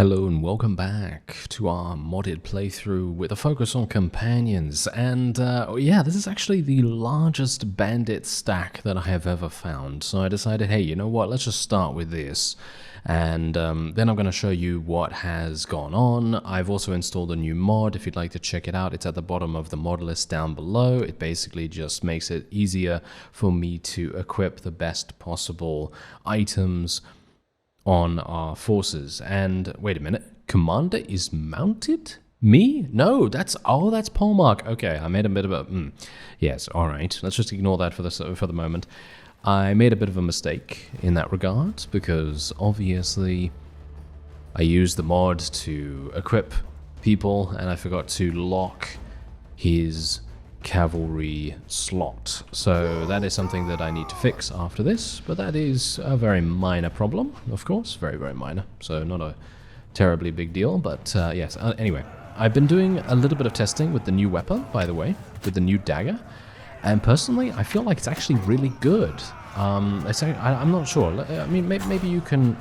Hello and welcome back to our modded playthrough with a focus on companions. And yeah, this is actually the largest bandit stack that I have ever found. So I decided, hey, you know what, let's just start with this. And then I'm going to show you what has gone on. I've also installed a new mod. If you'd like to check it out, it's at the bottom of the mod list down below. It basically just makes it easier for me to equip the best possible items on our forces. And wait a minute, Commander is mounted? Me? No, that's Polmark. Okay, I made a bit of a yes, all right, let's just ignore that for the moment. I made a bit of a mistake in that regard because obviously I used the mod to equip people and I forgot to lock his cavalry slot. So that is something that I need to fix after this, but that is a very minor problem, of course, very, very minor. So not a terribly big deal, but yes. Anyway, I've been doing a little bit of testing with the new weapon, by the way, with the new dagger. And personally, I feel like it's actually really good. I'm not sure. I mean, maybe you can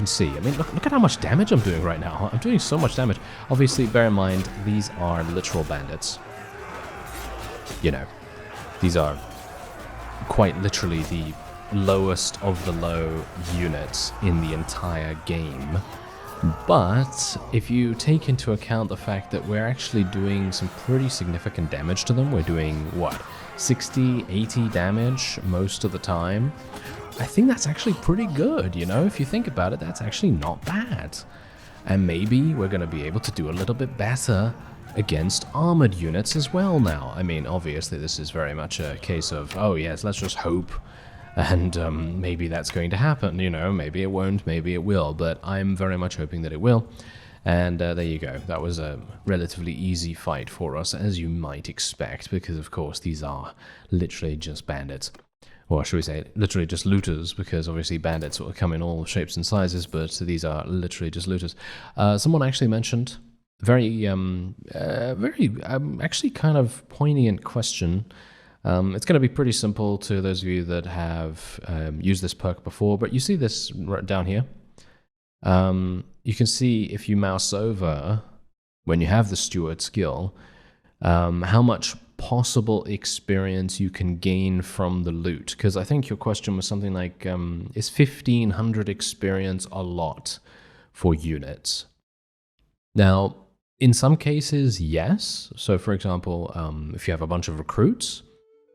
see. I mean, look at how much damage I'm doing right now. I'm doing so much damage. Obviously, bear in mind, these are literal bandits. You know, these are quite literally the lowest of the low units in the entire game. But if you take into account the fact that we're actually doing some pretty significant damage to them, we're doing, what, 60, 80 damage most of the time, I think that's actually pretty good, you know? If you think about it, that's actually not bad. And maybe we're going to be able to do a little bit better against armored units as well now. I mean, obviously this is very much a case of, oh yes, let's just hope, and maybe that's going to happen, you know, maybe it won't, maybe it will, but I'm very much hoping that it will. And there you go, that was a relatively easy fight for us, as you might expect, because of course these are literally just bandits. Or should we say, literally just looters, because obviously bandits sort of come in all shapes and sizes, but these are literally just looters. Someone actually mentioned very actually kind of poignant question. It's going to be pretty simple to those of you that have used this perk before, but you see this right down here. You can see if you mouse over, when you have the Steward skill, how much possible experience you can gain from the loot. Because I think your question was something like, is 1500 experience a lot for units? Now, in some cases, yes. So, for example, if you have a bunch of recruits,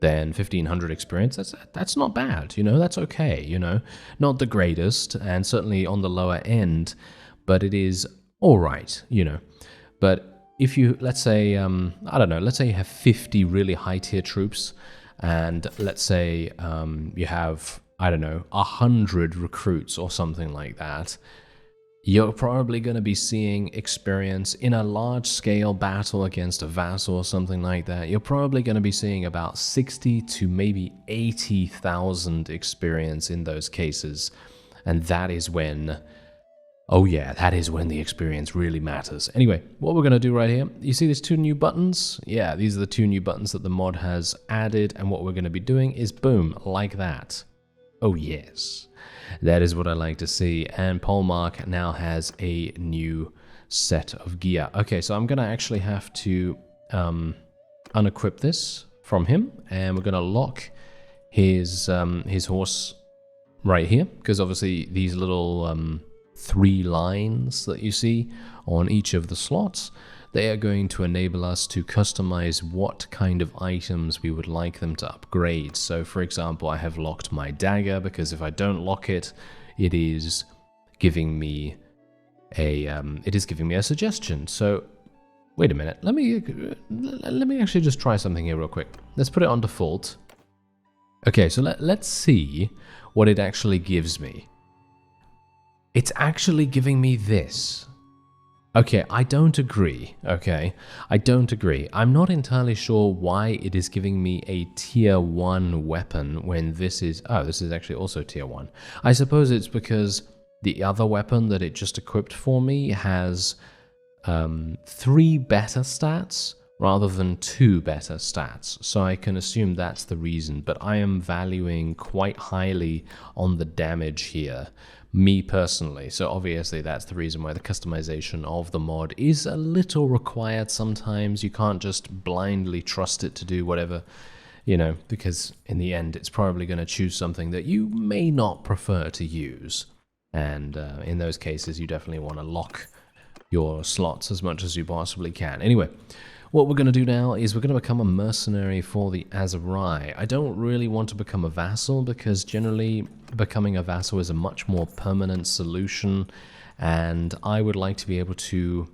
then 1500 experience, that's not bad, you know, that's okay, you know. Not the greatest, and certainly on the lower end, but it is all right, you know. But if you, let's say, I don't know, let's say you have 50 really high-tier troops, and let's say you have, I don't know, 100 recruits or something like that, you're probably going to be seeing experience in a large-scale battle against a Vassal or something like that. You're probably going to be seeing about 60 to maybe 80,000 experience in those cases. And that is when, oh yeah, that is when the experience really matters. Anyway, what we're going to do right here, you see these two new buttons? Yeah, these are the two new buttons that the mod has added. And what we're going to be doing is, boom, like that. Oh yes. That is what I like to see, and Polmark now has a new set of gear. Okay, so I'm going to actually have to unequip this from him, and we're going to lock his horse right here, because obviously these little 3 lines that you see on each of the slots, they are going to enable us to customize what kind of items we would like them to upgrade. So for example, I have locked my dagger because if I don't lock it, it is giving me a suggestion. So wait a minute, let me actually just try something here real quick. Let's put it on default. Okay, so let's see what it actually gives me. It's actually giving me this. Okay, I don't agree, okay? I don't agree. I'm not entirely sure why it is giving me a tier 1 weapon when this is... Oh, this is actually also tier 1. I suppose it's because the other weapon that it just equipped for me has 3 better stats rather than 2 better stats. So I can assume that's the reason, but I am valuing quite highly on the damage here me personally. So obviously that's the reason why the customization of the mod is a little required sometimes. You can't just blindly trust it to do whatever, because in the end it's probably going to choose something that you may not prefer to use. And in those cases you definitely want to lock your slots as much as you possibly can. Anyway, what we're going to do now is we're going to become a mercenary for the Aserai. I don't really want to become a vassal because generally becoming a vassal is a much more permanent solution, and I would like to be able to,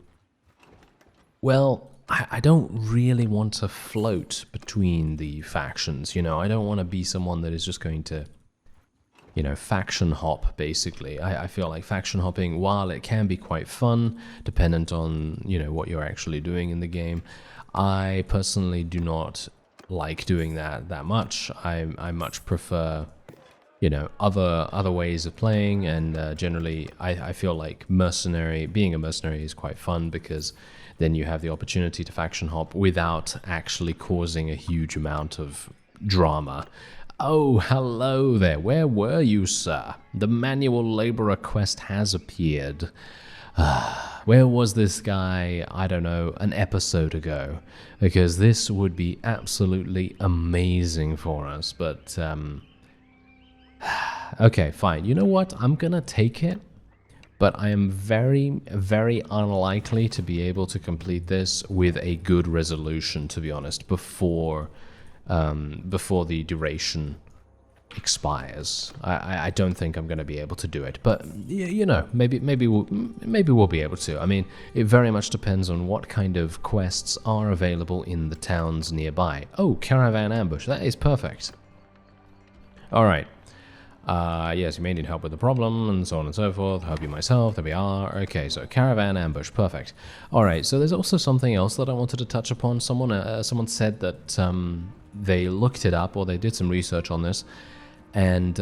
well, I don't really want to float between the factions, I don't want to be someone that is just going to faction hop, basically. I feel like faction hopping, while it can be quite fun, dependent on, what you're actually doing in the game, I personally do not like doing that much. I much prefer, other ways of playing, and generally, I feel like being a mercenary is quite fun because then you have the opportunity to faction hop without actually causing a huge amount of drama. Oh, hello there. Where were you, sir? The manual laborer quest has appeared. Where was this guy, I don't know, an episode ago? Because this would be absolutely amazing for us, but, okay, fine. You know what? I'm gonna take it, but I am very, very unlikely to be able to complete this with a good resolution, to be honest, before the duration expires. I don't think I'm going to be able to do it, but maybe we'll be able to. I mean, it very much depends on what kind of quests are available in the towns nearby. Oh, caravan ambush, that is perfect. All right. Yes, you may need help with the problem, and so on and so forth. Help you myself, there we are. Okay, so caravan ambush, perfect. Alright, so there's also something else that I wanted to touch upon. Someone said that they looked it up, or they did some research on this, and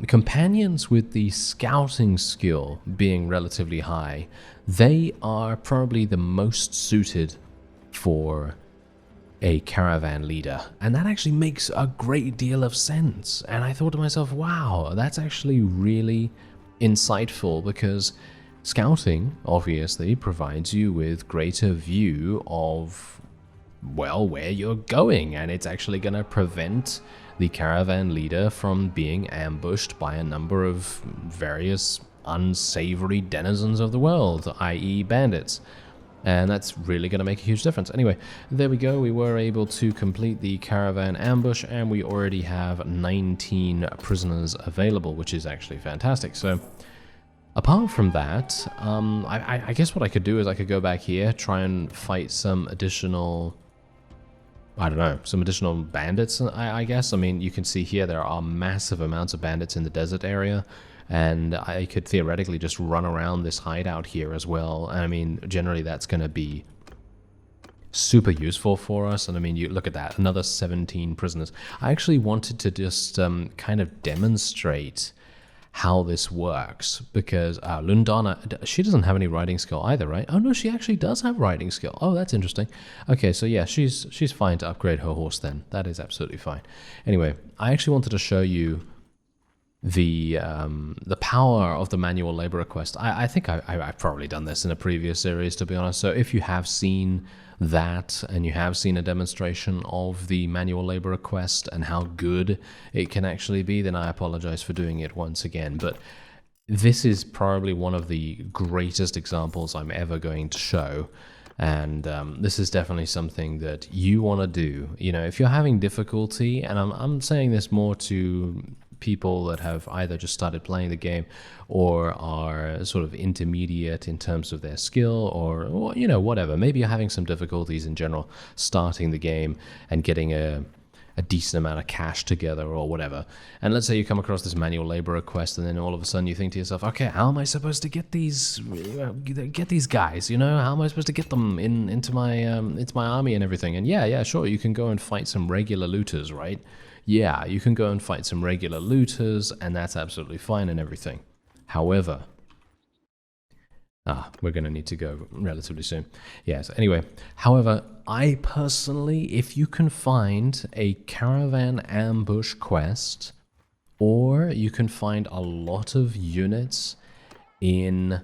companions with the scouting skill being relatively high, they are probably the most suited for a caravan leader, and that actually makes a great deal of sense. And I thought to myself, wow, that's actually really insightful, because scouting obviously provides you with greater view of, well, where you're going, and it's actually going to prevent the caravan leader from being ambushed by a number of various unsavory denizens of the world, i.e. bandits. And that's really going to make a huge difference. Anyway, there we go. We were able to complete the caravan ambush, and we already have 19 prisoners available, which is actually fantastic. So, apart from that, I guess what I could do is I could go back here, try and fight some additional, I don't know, some additional bandits, I guess. I mean, you can see here there are massive amounts of bandits in the desert area. And I could theoretically just run around this hideout here as well. And I mean, generally that's going to be super useful for us. And I mean, you look at that, another 17 prisoners. I actually wanted to just kind of demonstrate how this works, because Lundana, she doesn't have any riding skill either, right? Oh no, she actually does have riding skill. Oh, that's interesting. Okay, so yeah, she's fine to upgrade her horse then. That is absolutely fine. Anyway, I actually wanted to show you the power of the manual labor quest. I think I've probably done this in a previous series, to be honest. So if you have seen that, and you have seen a demonstration of the manual labor quest and how good it can actually be, then I apologize for doing it once again. But this is probably one of the greatest examples I'm ever going to show. And this is definitely something that you want to do. You know, if you're having difficulty, and I'm saying this more to people that have either just started playing the game or are sort of intermediate in terms of their skill, or you know, whatever. Maybe you're having some difficulties in general starting the game and getting a decent amount of cash together or whatever. And let's say you come across this manual labor quest, and then all of a sudden you think to yourself, okay, how am I supposed to get these guys? You know, how am I supposed to get them into my army and everything? And yeah, sure, you can go and fight some regular looters, right? Yeah, you can go and fight some regular looters, and that's absolutely fine and everything. However, we're going to need to go relatively soon. Yes, anyway, however, I personally, if you can find a caravan ambush quest, or you can find a lot of units in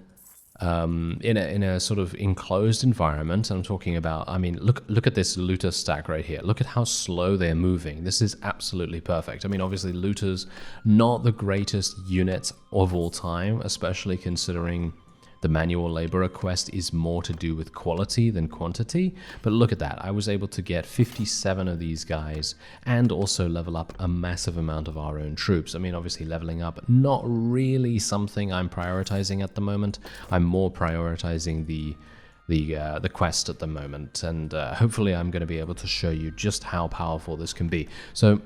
a sort of enclosed environment. I'm talking about, I mean, look at this looter stack right here. Look at how slow they're moving. This is absolutely perfect. I mean, obviously looters, not the greatest units of all time, especially considering the manual laborer quest is more to do with quality than quantity. But look at that. I was able to get 57 of these guys and also level up a massive amount of our own troops. I mean, obviously leveling up, not really something I'm prioritizing at the moment. I'm more prioritizing the quest at the moment. And hopefully I'm going to be able to show you just how powerful this can be. So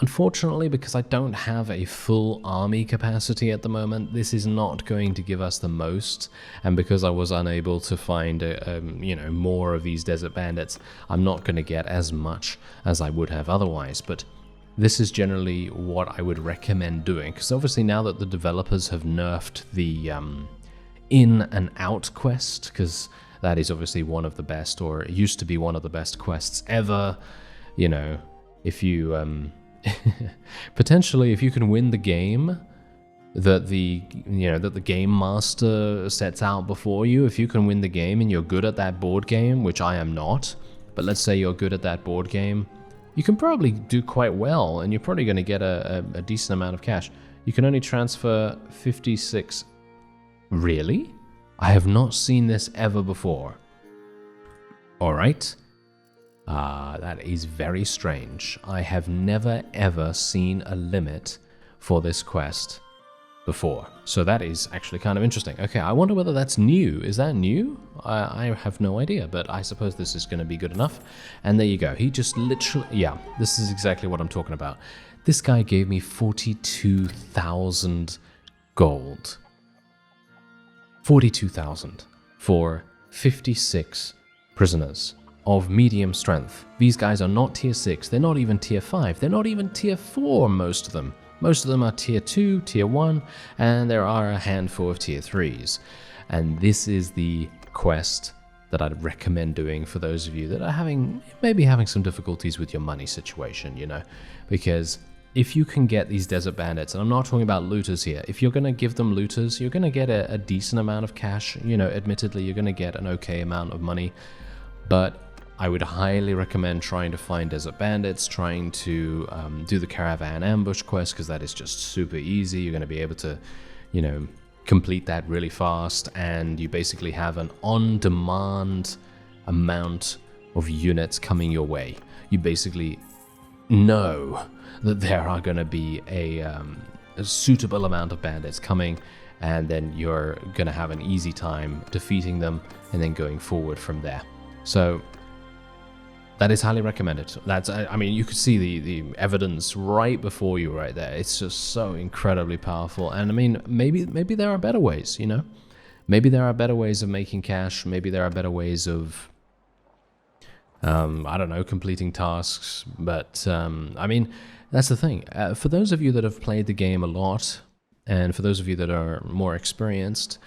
unfortunately, because I don't have a full army capacity at the moment, this is not going to give us the most, and because I was unable to find more of these desert bandits, I'm not going to get as much as I would have otherwise. But this is generally what I would recommend doing, because obviously now that the developers have nerfed the in and out quest, because that is obviously one of the best, or it used to be one of the best quests ever, you know, if you potentially, if you can win the game that the game master sets out before you, if you can win the game and you're good at that board game, which I am not, but let's say you're good at that board game, you can probably do quite well, and you're probably going to get a decent amount of cash. You can only transfer 56. Really? I have not seen this ever before. All right. That is very strange. I have never ever seen a limit for this quest before. So that is actually kind of interesting. Okay, I wonder whether that's new. Is that new? I have no idea, but I suppose this is going to be good enough. And there you go. He just literally, yeah, this is exactly what I'm talking about. This guy gave me 42,000 gold. 42,000 for 56 prisoners of medium strength. These guys are not tier 6, they're not even tier 5, they're not even tier 4, most of them. Most of them are tier 2, tier 1, and there are a handful of tier 3s. And this is the quest that I'd recommend doing for those of you that are maybe having some difficulties with your money situation, you know, because if you can get these desert bandits, and I'm not talking about looters here, if you're going to give them looters, you're going to get a decent amount of cash, you know, admittedly you're going to get an okay amount of money, but I would highly recommend trying to find desert bandits, trying to do the caravan ambush quest, because that is just super easy. You're going to be able to, you know, complete that really fast, and you basically have an on-demand amount of units coming your way. You basically know that there are going to be a suitable amount of bandits coming, and then you're going to have an easy time defeating them and then going forward from there. So that is highly recommended. That's, I mean, you could see the evidence right before you right there. It's just so incredibly powerful. And I mean, maybe there are better ways, you know? Maybe there are better ways of making cash. Maybe there are better ways of, I don't know, completing tasks. But, I mean, that's the thing. For those of you that have played the game a lot, and for those of you that are more experienced,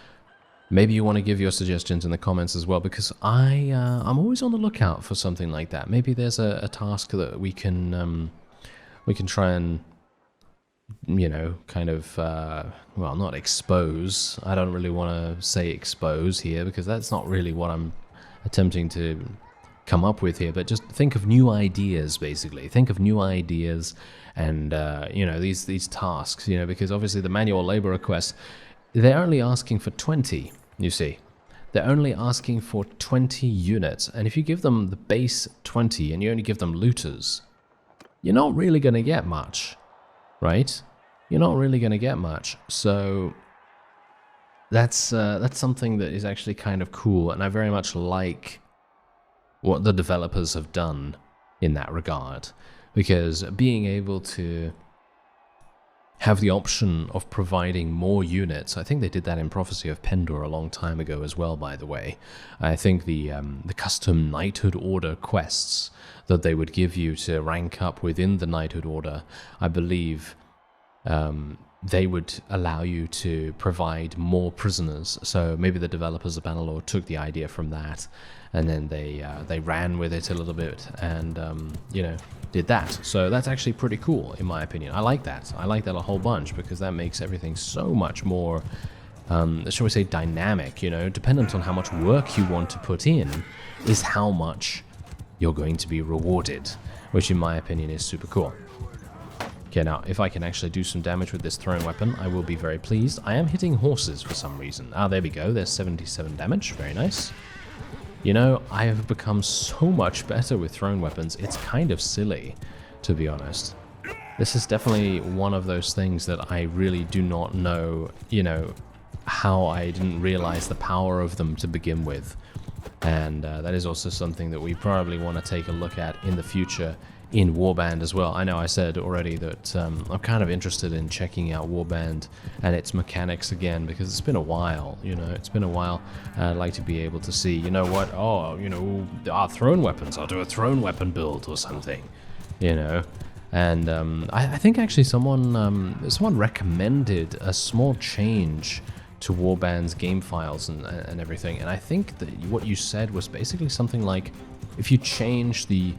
maybe you want to give your suggestions in the comments as well, because I'm always on the lookout for something like that. Maybe there's a task that we can try and, you know, kind of, well, not expose. I don't really want to say expose here, because that's not really what I'm attempting to come up with here, but just think of new ideas, basically. Think of new ideas and, you know, these tasks, you know, because obviously the manual labor request, they're only asking for 20. You see, they're only asking for 20 units, and if you give them the base 20 and you only give them looters, you're not really going to get much, right? You're not really going to get much. So that's something that is actually kind of cool, and I very much like what the developers have done in that regard, because being able to have the option of providing more units. I think they did that in Prophecy of Pendor a long time ago as well, by the way. I think the custom Knighthood Order quests that they would give you to rank up within the Knighthood Order, I believe they would allow you to provide more prisoners. So maybe the developers of Bannerlord took the idea from that, and then they ran with it a little bit, and you know, did that. So that's actually pretty cool, in my opinion. I like that. I like that a whole bunch, because that makes everything so much more shall we say, dynamic, you know, dependent on how much work you want to put in, is how much you're going to be rewarded, which in my opinion is super cool. Okay, now, if I can actually do some damage with this thrown weapon, I will be very pleased. I am hitting horses for some reason. Ah, there we go. There's 77 damage. Very nice. You know, I have become so much better with thrown weapons. It's kind of silly, to be honest. This is definitely one of those things that I really do not know, you know, how I didn't realize the power of them to begin with. And that is also something that we probably want to take a look at in the future in Warband as well. I know I said already that I'm kind of interested in checking out Warband and its mechanics again, because it's been a while, you know, it's been a while. I'd like to be able to see, you know what, oh, you know, our thrown weapons, I'll do a thrown weapon build or something, you know. And I think actually someone recommended a small change to Warband's game files and everything, and I think that what you said was basically something like, if you change the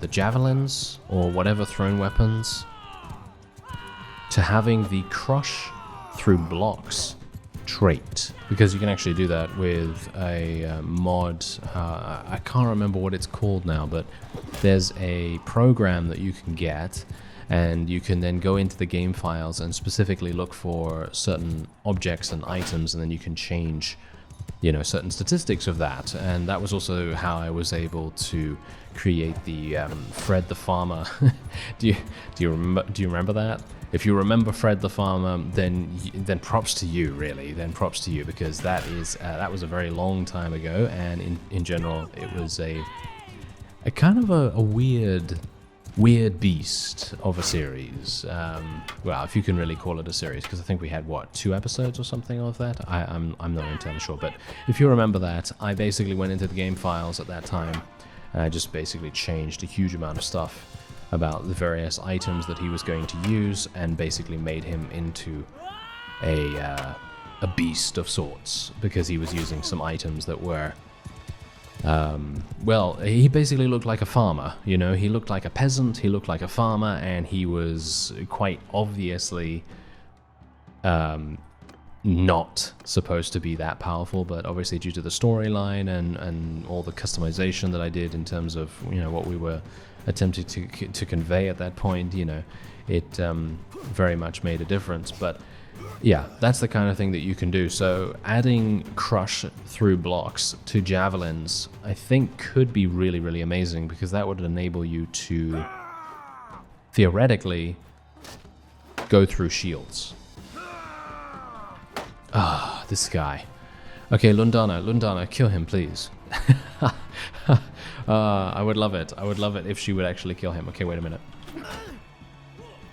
javelins or whatever thrown weapons to having the crush through blocks trait, because you can actually do that with a mod. I can't remember what it's called now, but there's a program that you can get, and you can then go into the game files and specifically look for certain objects and items, and then you can change, you know, certain statistics of that. And that was also how I was able to create the Fred the Farmer. do you remember that? If you remember Fred the Farmer, then props to you, really. Then props to you, because that was a very long time ago, and in general it was a kind of a weird beast of a series. Well, if you can really call it a series, because I think we had, what, 2 episodes or something of that? I'm not entirely sure, but if you remember that, I basically went into the game files at that time, and I just basically changed a huge amount of stuff about the various items that he was going to use, and basically made him into a beast of sorts, because he was using some items that were well, he basically looked like a farmer, you know, he looked like a peasant, he looked like a farmer, and he was quite obviously not supposed to be that powerful, but obviously due to the storyline and all the customization that I did in terms of, you know, what we were attempting to convey at that point, you know, it very much made a difference. But yeah, that's the kind of thing that you can do. So adding crush through blocks to javelins, I think, could be really, really amazing, because that would enable you to theoretically go through shields. Ah, this guy. Okay, Lundana, kill him, please. I would love it. I would love it if she would actually kill him. Okay, wait a minute.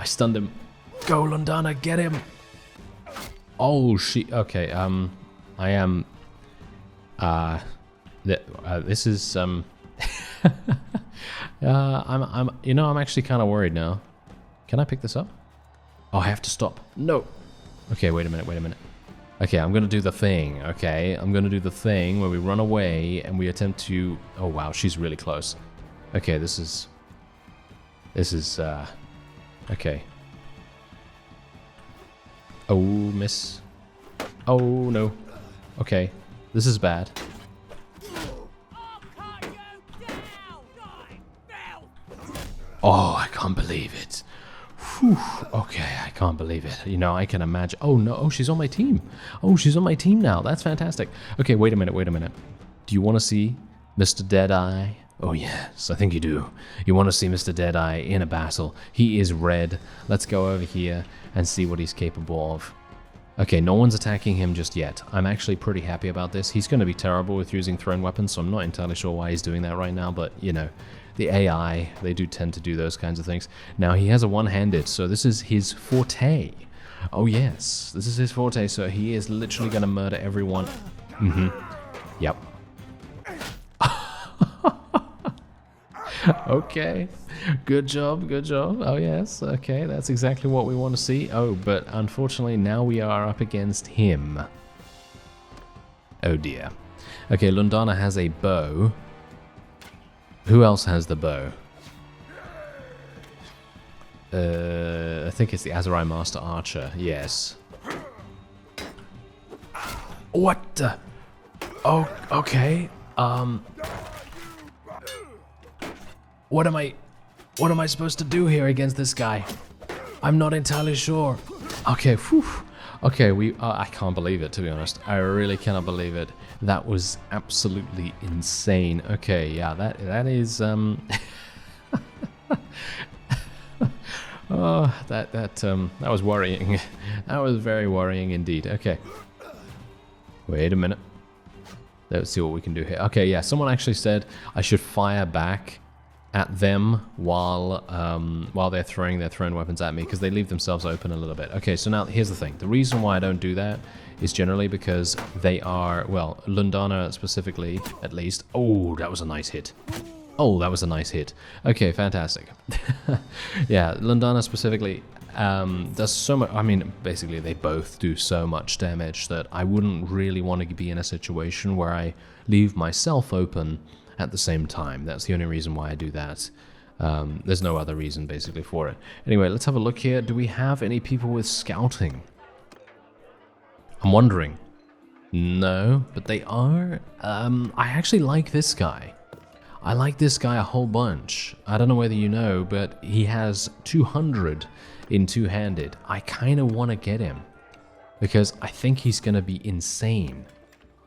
I stunned him. Go, Lundana, get him. Oh, okay, I am, this is, you know, I'm actually kind of worried now. Can I pick this up? Oh, I have to stop. No. Okay, wait a minute. Okay, I'm gonna do the thing, okay? I'm gonna do the thing where we run away and we attempt to, oh wow, she's really close. Okay, this is, okay. Oh, miss. Oh, no. Okay. This is bad. Oh, I can't believe it. Whew. Okay, I can't believe it. You know, I can imagine. Oh, no. Oh, she's on my team. Oh, she's on my team now. That's fantastic. Okay, wait a minute. Do you want to see Mr. Deadeye? Oh, yes, I think you do. You want to see Mr. Deadeye in a battle. He is red. Let's go over here and see what he's capable of. Okay, no one's attacking him just yet. I'm actually pretty happy about this. He's going to be terrible with using thrown weapons, so I'm not entirely sure why he's doing that right now, but, you know, the AI, they do tend to do those kinds of things. Now, he has a one-handed, so this is his forte. Oh, yes, this is his forte, so he is literally going to murder everyone. Mm-hmm. Yep. Okay, good job. Oh yes, okay, that's exactly what we want to see. Oh, but unfortunately now we are up against him. Oh dear. Okay, Lundana has a bow. Who else has the bow? I think it's the Azurai Master Archer, yes. What the? Oh, okay. What am I supposed to do here against this guy? I'm not entirely sure. Okay, whew. Okay, I can't believe it, to be honest. I really cannot believe it. That was absolutely insane. Okay, yeah, that is oh, that was worrying. That was very worrying indeed. Okay. Wait a minute. Let's see what we can do here. Okay, yeah, someone actually said I should fire back at them while they're throwing their thrown weapons at me, because they leave themselves open a little bit. Okay, so now here's the thing. The reason why I don't do that is generally because they are, well, Lundana specifically, at least. Oh, that was a nice hit. Oh, that was a nice hit. Okay, fantastic. Yeah, Lundana specifically does so much. I mean, basically they both do so much damage that I wouldn't really want to be in a situation where I leave myself open at the same time. That's the only reason why I do that. There's no other reason basically for it. Anyway, let's have a look here. Do we have any people with scouting? I'm wondering. No, but they are. I actually like this guy. I like this guy a whole bunch. I don't know whether you know, but he has 200 in two-handed. I kind of want to get him because I think he's going to be insane.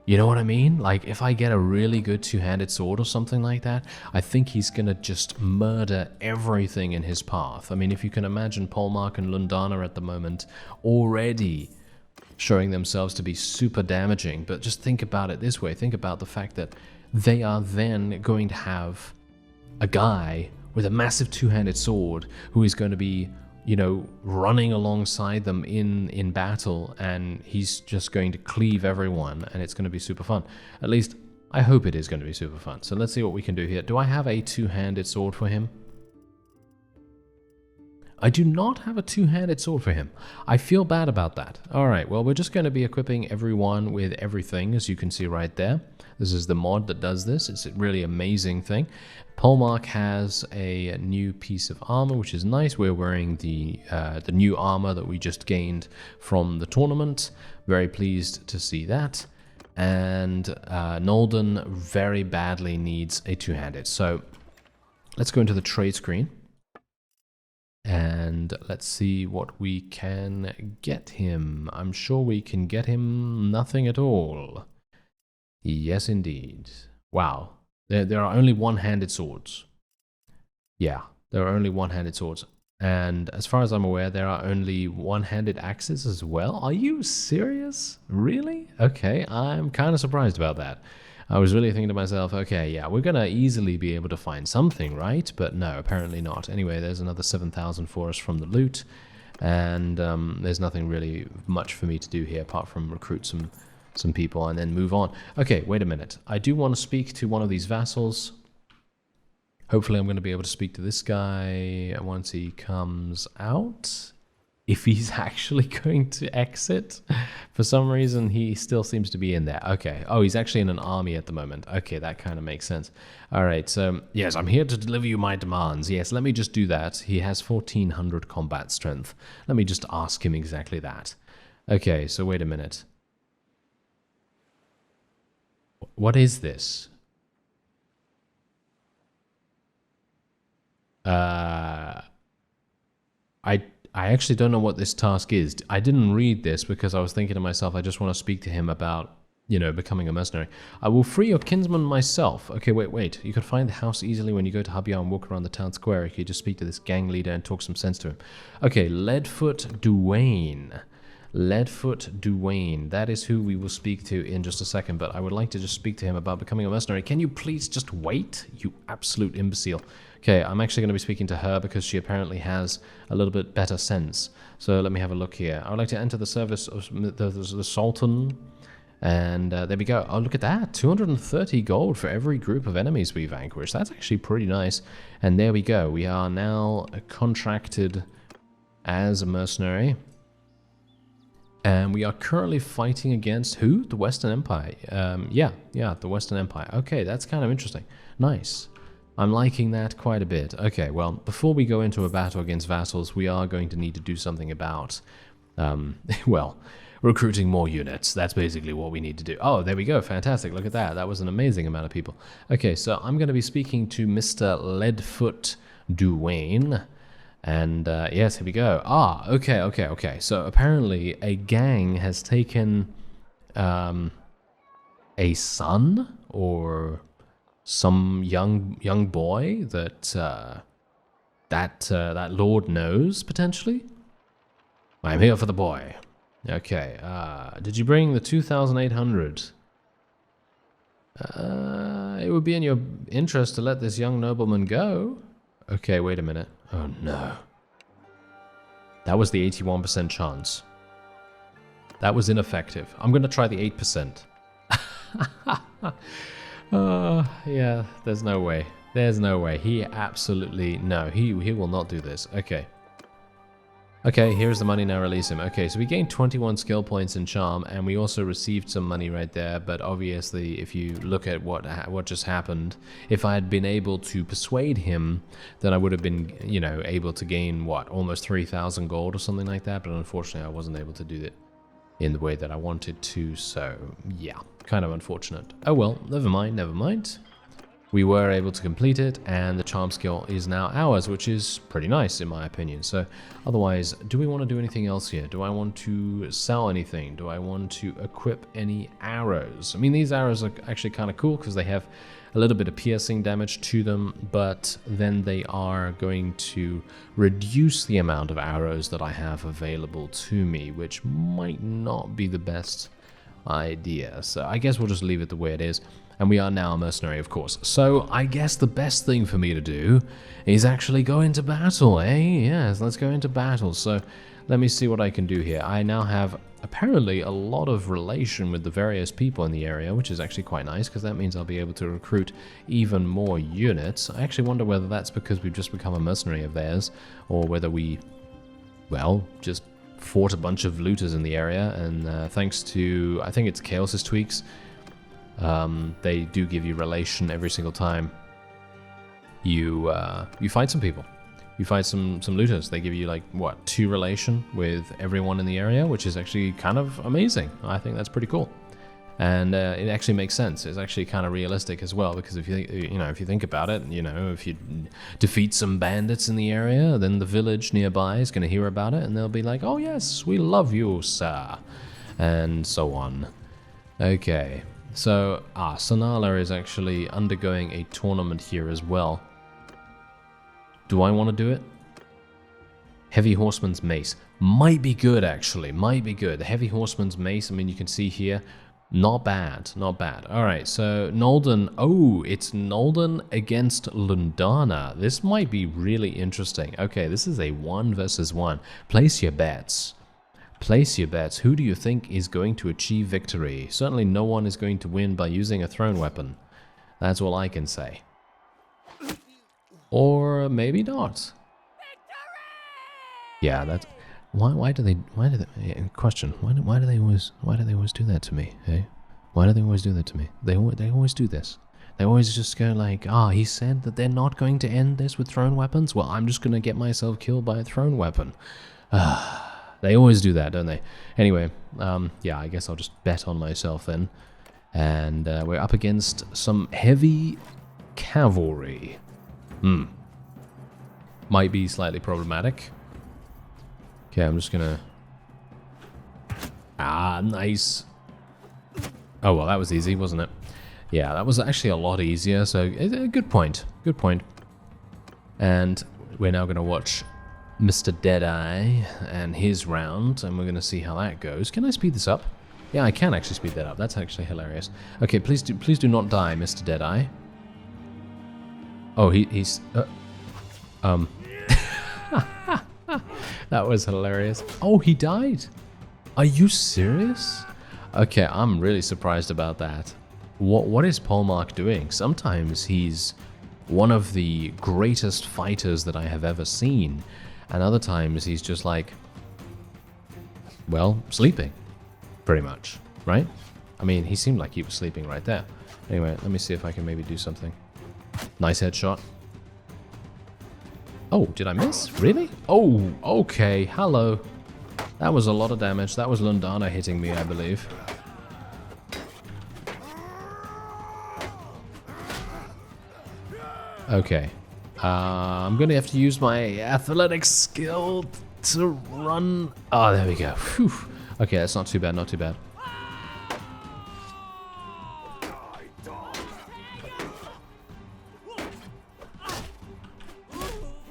You know what I mean? Like, if I get a really good two-handed sword or something like that, I think he's going to just murder everything in his path. I mean, if you can imagine Polmark and Lundana at the moment already showing themselves to be super damaging, but just think about it this way. Think about the fact that they are then going to have a guy with a massive two-handed sword who is going to be, you know, running alongside them in battle, and he's just going to cleave everyone, and it's going to be super fun. At least, I hope it is going to be super fun. So let's see what we can do here. Do I have a two-handed sword for him? I do not have a two-handed sword for him. I feel bad about that. Alright, well, we're just going to be equipping everyone with everything, as you can see right there. This is the mod that does this. It's a really amazing thing. Polmark has a new piece of armor, which is nice. We're wearing the new armor that we just gained from the tournament. Very pleased to see that. And Nolden very badly needs a two-handed. So let's go into the trade screen. And let's see what we can get him. I'm sure we can get him nothing at all. Yes, indeed. Wow. There are only one-handed swords. Yeah, there are only one-handed swords. And as far as I'm aware, there are only one-handed axes as well. Are you serious? Really? Okay, I'm kind of surprised about that. I was really thinking to myself, okay, yeah, we're going to easily be able to find something, right? But no, apparently not. Anyway, there's another 7,000 for us from the loot. And there's nothing really much for me to do here apart from recruit some people and then move on. Okay, wait a minute. I do want to speak to one of these vassals. Hopefully I'm going to be able to speak to this guy once he comes out. If he's actually going to exit. For some reason, he still seems to be in there. Okay. Oh, he's actually in an army at the moment. Okay, that kind of makes sense. All right, so, yes, I'm here to deliver you my demands. Yes, let me just do that. He has 1,400 combat strength. Let me just ask him exactly that. Okay, so wait a minute. What is this? I actually don't know what this task is. I didn't read this because I was thinking to myself, I just want to speak to him about, you know, becoming a mercenary. I will free your kinsman myself. Okay, wait. You can find the house easily when you go to Habia and walk around the town square. You can just speak to this gang leader and talk some sense to him. Okay, Leadfoot Duane. Leadfoot Duane. That is who we will speak to in just a second, but I would like to just speak to him about becoming a mercenary. Can you please just wait? You absolute imbecile. Okay, I'm actually going to be speaking to her because she apparently has a little bit better sense. So let me have a look here. I would like to enter the service of the Sultan. And there we go. Oh, look at that. 230 gold for every group of enemies we vanquish. That's actually pretty nice. And there we go. We are now contracted as a mercenary. And we are currently fighting against who? The Western Empire. Yeah, the Western Empire. Okay, that's kind of interesting. Nice. I'm liking that quite a bit. Okay, well, before we go into a battle against vassals, we are going to need to do something about, well, recruiting more units. That's basically what we need to do. Oh, there we go. Fantastic. Look at that. That was an amazing amount of people. Okay, so I'm going to be speaking to Mr. Leadfoot Duane. And yes, here we go. Ah, okay. So apparently a gang has taken a son or some young boy that that lord knows, potentially. I'm here for the boy. Okay, did you bring the 2,800? It would be in your interest to let this young nobleman go. Okay, wait a minute. Oh no. That was the 81% chance. That was ineffective. I'm gonna try the 8%. Yeah, there's no way. There's no way. He absolutely, no, he will not do this. Okay. Okay, here's the money, now release him. Okay, so we gained 21 skill points in Charm, and we also received some money right there, but obviously if you look at what just happened, if I had been able to persuade him, then I would have been, you know, able to gain, what, almost 3,000 gold or something like that, but unfortunately I wasn't able to do that in the way that I wanted to, so yeah, kind of unfortunate. Oh well, never mind. We were able to complete it, and the charm skill is now ours, which is pretty nice in my opinion. So otherwise, do we want to do anything else here? Do I want to sell anything? Do I want to equip any arrows? I mean, these arrows are actually kind of cool because they have a little bit of piercing damage to them, but then they are going to reduce the amount of arrows that I have available to me, which might not be the best idea. So I guess we'll just leave it the way it is. And we are now a mercenary, of course. So I guess the best thing for me to do is actually go into battle, eh? Yes, let's go into battle. So let me see what I can do here. I now have apparently a lot of relation with the various people in the area, which is actually quite nice because that means I'll be able to recruit even more units. I actually wonder whether that's because we've just become a mercenary of theirs, or whether we, well, just fought a bunch of looters in the area, and thanks to, I think it's Chaos's tweaks, they do give you relation every single time you fight some people. You fight some looters. They give you like, what, 2 relation with everyone in the area, which is actually kind of amazing. I think that's pretty cool. And it actually makes sense. It's actually kind of realistic as well, because if you think about it, you know, if you defeat some bandits in the area, then the village nearby is going to hear about it, and they'll be like, oh yes, we love you, sir, and so on. Okay. So, Sonala is actually undergoing a tournament here as well. Do I want to do it? Heavy Horseman's Mace. Might be good, actually. Might be good. The Heavy Horseman's Mace, I mean, you can see here. Not bad. Not bad. Alright, so Nolden. Oh, it's Nolden against Lundana. This might be really interesting. Okay, this is a 1 versus 1. Place your bets. Place your bets. Who do you think is going to achieve victory? Certainly no one is going to win by using a thrown weapon. That's all I can say. Or maybe not. Yeah, that's why do they question, why do they always do that to me? Hey? Why do they always do that to me? They always do this. They always just go like, he said that they're not going to end this with thrown weapons? Well, I'm just going to get myself killed by a thrown weapon. They always do that, don't they? Anyway, yeah, I guess I'll just bet on myself then. And we're up against some heavy cavalry. Might be slightly problematic. Okay, I'm just gonna... nice. Oh, well, that was easy, wasn't it? Yeah, that was actually a lot easier, so good point. Good point. And we're now gonna watch Mr. Deadeye and his round, and we're going to see how that goes. Can I speed this up? Yeah, I can actually speed that up. That's actually hilarious. Okay, please do not die, Mr. Deadeye. Oh, he's... That was hilarious. Oh, he died. Are you serious? Okay, I'm really surprised about that. What is Polmark doing? Sometimes he's one of the greatest fighters that I have ever seen. And other times he's just like, well, sleeping, pretty much, right? I mean, he seemed like he was sleeping right there. Anyway, let me see if I can maybe do something. Nice headshot. Oh, did I miss? Really? Oh, okay, hello. That was a lot of damage. That was Lundana hitting me, I believe. Okay. I'm going to have to use my athletics skill to run. Oh, there we go. Whew. Okay, that's not too bad, not too bad.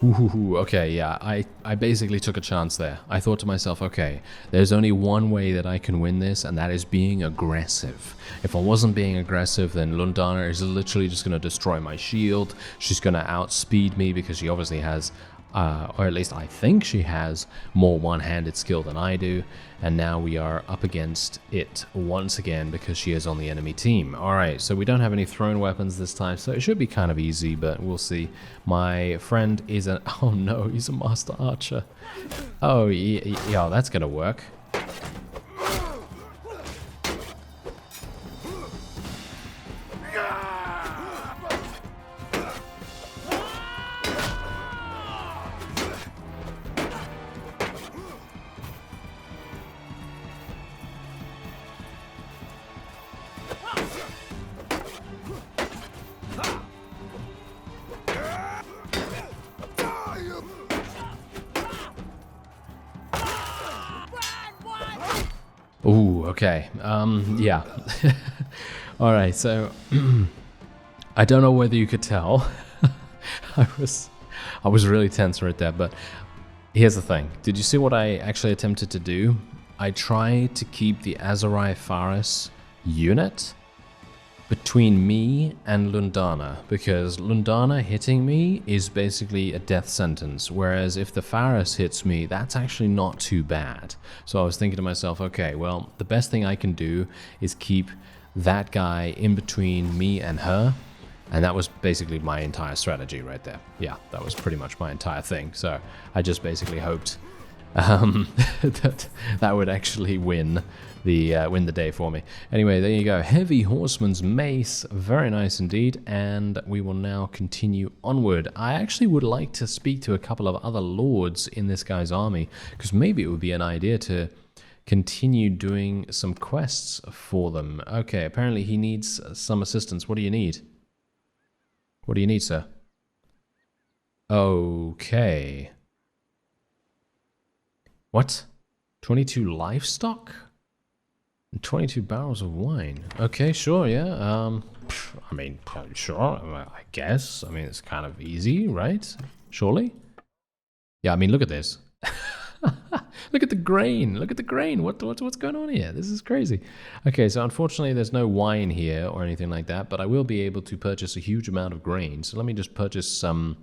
Ooh, okay, yeah, I basically took a chance there. I thought to myself, okay, there's only one way that I can win this, and that is being aggressive. If I wasn't being aggressive, then Lundana is literally just going to destroy my shield. She's going to outspeed me because she obviously has, or at least I think she has, more one-handed skill than I do. And now we are up against it once again because she is on the enemy team. Alright, so we don't have any thrown weapons this time, so it should be kind of easy, but we'll see. My friend is an... Oh no, he's a master archer. Oh, yeah, that's gonna work. Ooh, okay. Yeah. Alright, so I don't know whether you could tell. I was really tense right there, but here's the thing. Did you see what I actually attempted to do? I tried to keep the Azarai Faris unit between me and Lundana, because Lundana hitting me is basically a death sentence, whereas if the Faris hits me, that's actually not too bad. So I was thinking to myself, okay, well, the best thing I can do is keep that guy in between me and her, and that was basically my entire strategy right there. Yeah, that was pretty much my entire thing, so I just basically hoped that would actually win the day for me. Anyway, there you go. Heavy Horseman's Mace, very nice indeed, and we will now continue onward. I actually would like to speak to a couple of other lords in this guy's army, because maybe it would be an idea to continue doing some quests for them. Okay, apparently he needs some assistance. What do you need? What do you need, sir? Okay. What? 22 livestock? And 22 barrels of wine. Okay, sure, yeah. I mean, sure, I guess. I mean, it's kind of easy, right? Surely? Yeah, I mean, look at this. Look at the grain. Look at the grain. What's going on here? This is crazy. Okay, so unfortunately there's no wine here or anything like that, but I will be able to purchase a huge amount of grain. So let me just purchase some...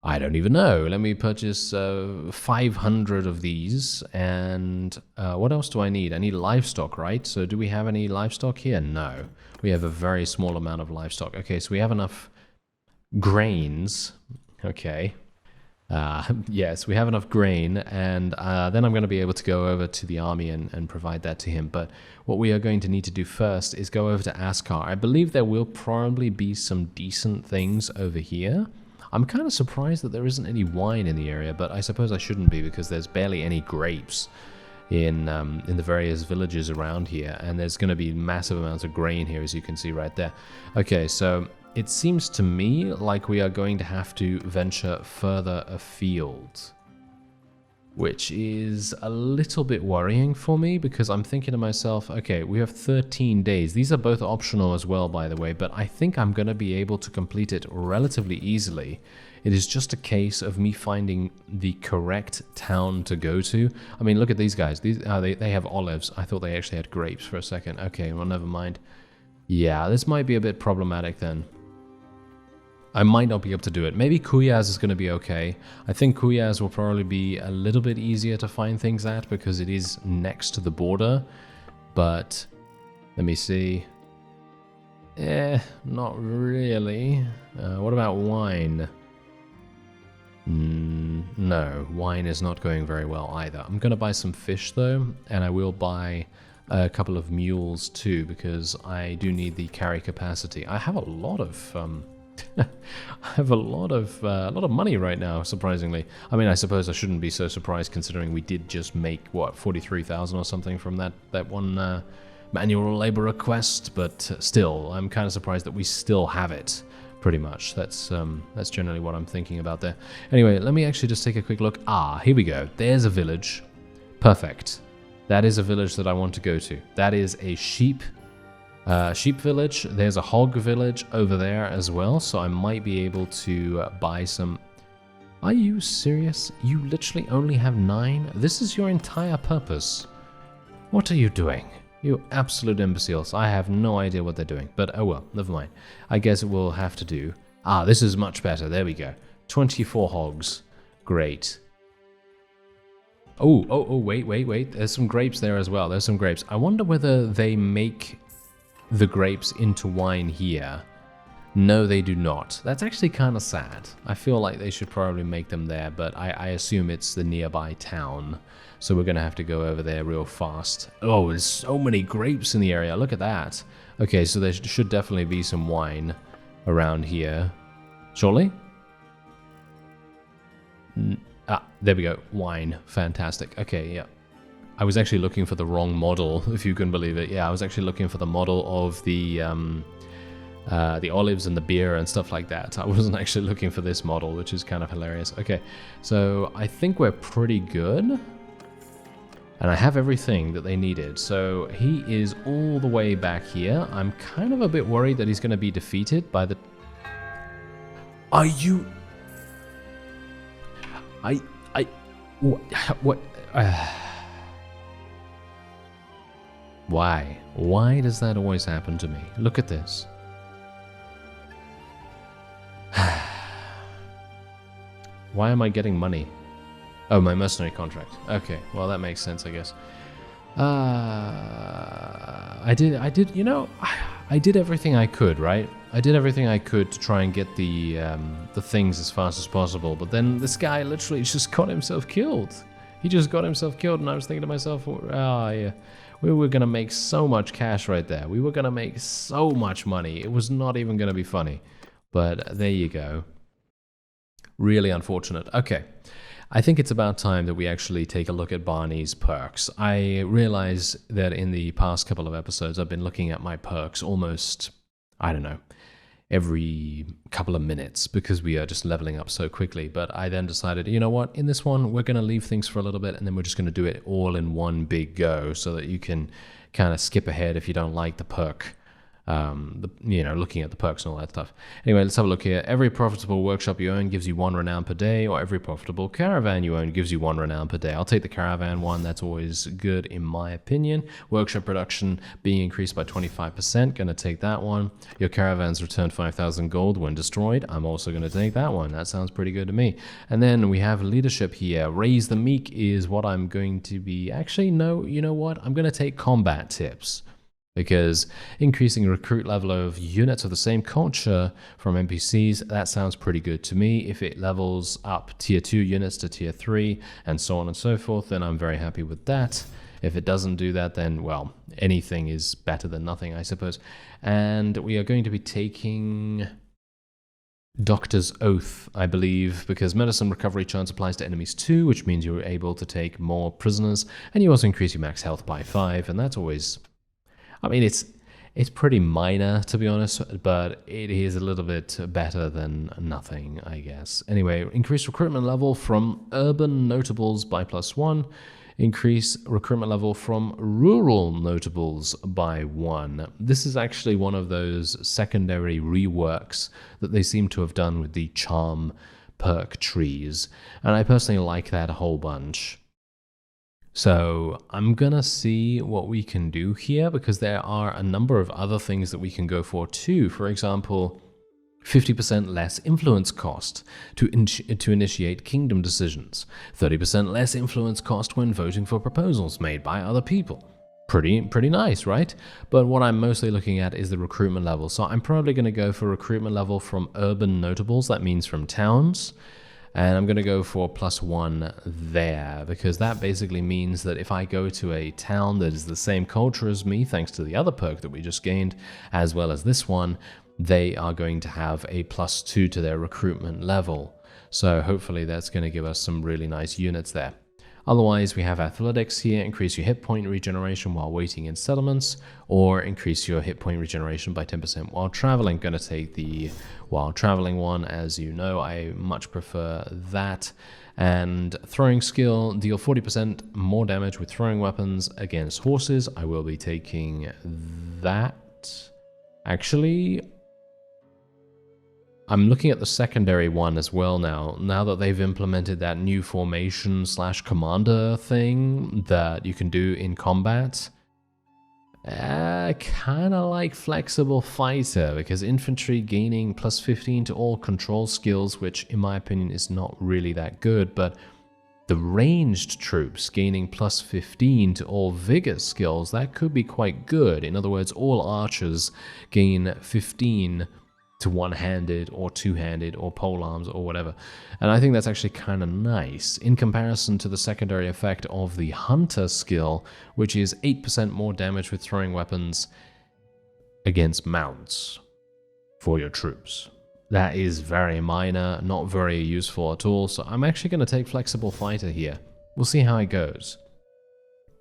I don't even know. Let me purchase 500 of these. And what else do I need? I need livestock, right? So do we have any livestock here? No. We have a very small amount of livestock. Okay, so we have enough grains. Okay. Yes, we have enough grain. And then I'm going to be able to go over to the army and provide that to him. But what we are going to need to do first is go over to Askar. I believe there will probably be some decent things over here. I'm kind of surprised that there isn't any wine in the area, but I suppose I shouldn't be because there's barely any grapes in the various villages around here, and there's going to be massive amounts of grain here, as you can see right there. Okay, so it seems to me like we are going to have to venture further afield, which is a little bit worrying for me because I'm thinking to myself, okay, we have 13 days. These are both optional as well, by the way, but I think I'm going to be able to complete it relatively easily. It is just a case of me finding the correct town to go to. I mean, look at these guys. They have olives. I thought they actually had grapes for a second. Okay, well, never mind. Yeah, this might be a bit problematic then. I might not be able to do it. Maybe Kuyaz is going to be okay. I think Kuyaz will probably be a little bit easier to find things at because it is next to the border. But let me see. Not really. What about wine? No, wine is not going very well either. I'm going to buy some fish though, and I will buy a couple of mules too because I do need the carry capacity. I have a lot of I have a lot of money right now, surprisingly. I mean, I suppose I shouldn't be so surprised considering we did just make, what, 43,000 or something from that one manual labor request, but still, I'm kind of surprised that we still have it, pretty much. That's generally what I'm thinking about there. Anyway, let me actually just take a quick look. Ah, here we go. There's a village. Perfect. That is a village that I want to go to. That is a sheep village. There's a hog village over there as well, so I might be able to buy some. Are you serious? You literally only have 9? This is your entire purpose. What are you doing? You absolute imbeciles. I have no idea what they're doing, but oh well, never mind. I guess it will have to do. Ah, this is much better. There we go. 24 hogs. Great. Oh, wait. There's some grapes there as well. There's some grapes. I wonder whether they make the grapes into wine here. No, they do not. That's actually kind of sad. I feel like they should probably make them there, but I assume it's the nearby town. So we're going to have to go over there real fast. Oh, there's so many grapes in the area. Look at that. Okay, so there should definitely be some wine around here. Surely? There we go. Wine. Fantastic. Okay, yeah. I was actually looking for the wrong model, if you can believe it. Yeah, I was actually looking for the model of the olives and the beer and stuff like that. I wasn't actually looking for this model, which is kind of hilarious. Okay, so I think we're pretty good. And I have everything that they needed. So he is all the way back here. I'm kind of a bit worried that he's going to be defeated by the... Are you... What? Why? Why does that always happen to me? Look at this. Why am I getting money? Oh, my mercenary contract. Okay, well that makes sense, I guess. I did, you know, I did everything I could, right? I did everything I could to try and get the things as fast as possible, but then this guy literally just got himself killed. He just got himself killed, and I was thinking to myself, yeah, we were gonna make so much cash right there. We were gonna make so much money. It was not even gonna be funny. But there you go. Really unfortunate. Okay. I think it's about time that we actually take a look at Barney's perks. I realize that in the past couple of episodes, I've been looking at my perks almost, I don't know, every couple of minutes because we are just leveling up so quickly. But I then decided, you know what, in this one, we're going to leave things for a little bit and then we're just going to do it all in one big go so that you can kind of skip ahead if you don't like the perk. Looking at the perks and all that stuff. Anyway, let's have a look here. Every profitable workshop you own gives you 1 renown per day, or every profitable caravan you own gives you 1 renown per day. I'll take the caravan one. That's always good in my opinion. Workshop production being increased by 25%. Going to take that one. Your caravans return 5,000 gold when destroyed. I'm also going to take that one. That sounds pretty good to me. And then we have leadership here. Raise the meek is what I'm going to be... Actually, no, you know what? I'm going to take combat tips. Because increasing recruit level of units of the same culture from NPCs, that sounds pretty good to me. If it levels up tier 2 units to tier 3 and so on and so forth, then I'm very happy with that. If it doesn't do that, then, well, anything is better than nothing, I suppose. And we are going to be taking Doctor's Oath, I believe, because medicine recovery chance applies to enemies too, which means you're able to take more prisoners, and you also increase your max health by 5, and that's always... I mean, it's pretty minor, to be honest, but it is a little bit better than nothing, I guess. Anyway, increase recruitment level from urban notables by +1. Increase recruitment level from rural notables by 1. This is actually one of those secondary reworks that they seem to have done with the charm perk trees, and I personally like that a whole bunch. So I'm gonna see what we can do here because there are a number of other things that we can go for too. For example, 50% less influence cost to initiate kingdom decisions. 30% less influence cost when voting for proposals made by other people. Pretty nice, right? But what I'm mostly looking at is the recruitment level. So I'm probably gonna go for recruitment level from urban notables. That means from towns. And I'm going to go for +1 there, because that basically means that if I go to a town that is the same culture as me, thanks to the other perk that we just gained, as well as this one, they are going to have a +2 to their recruitment level. So hopefully that's going to give us some really nice units there. Otherwise, we have athletics here, increase your hit point regeneration while waiting in settlements, or increase your hit point regeneration by 10% while traveling. Going to take the while traveling one, as you know, I much prefer that. And throwing skill, deal 40% more damage with throwing weapons against horses. I will be taking that. Actually, I'm looking at the secondary one as well now that they've implemented that new formation / commander thing that you can do in combat. Kind of like flexible fighter, because infantry gaining +15 to all control skills, which in my opinion is not really that good, but the ranged troops gaining +15 to all vigor skills, that could be quite good. In other words, all archers gain 15 to one-handed or two-handed or polearms or whatever. And I think that's actually kind of nice in comparison to the secondary effect of the hunter skill, which is 8% more damage with throwing weapons against mounts for your troops. That is very minor, not very useful at all, so I'm actually going to take flexible fighter here. We'll see how it goes.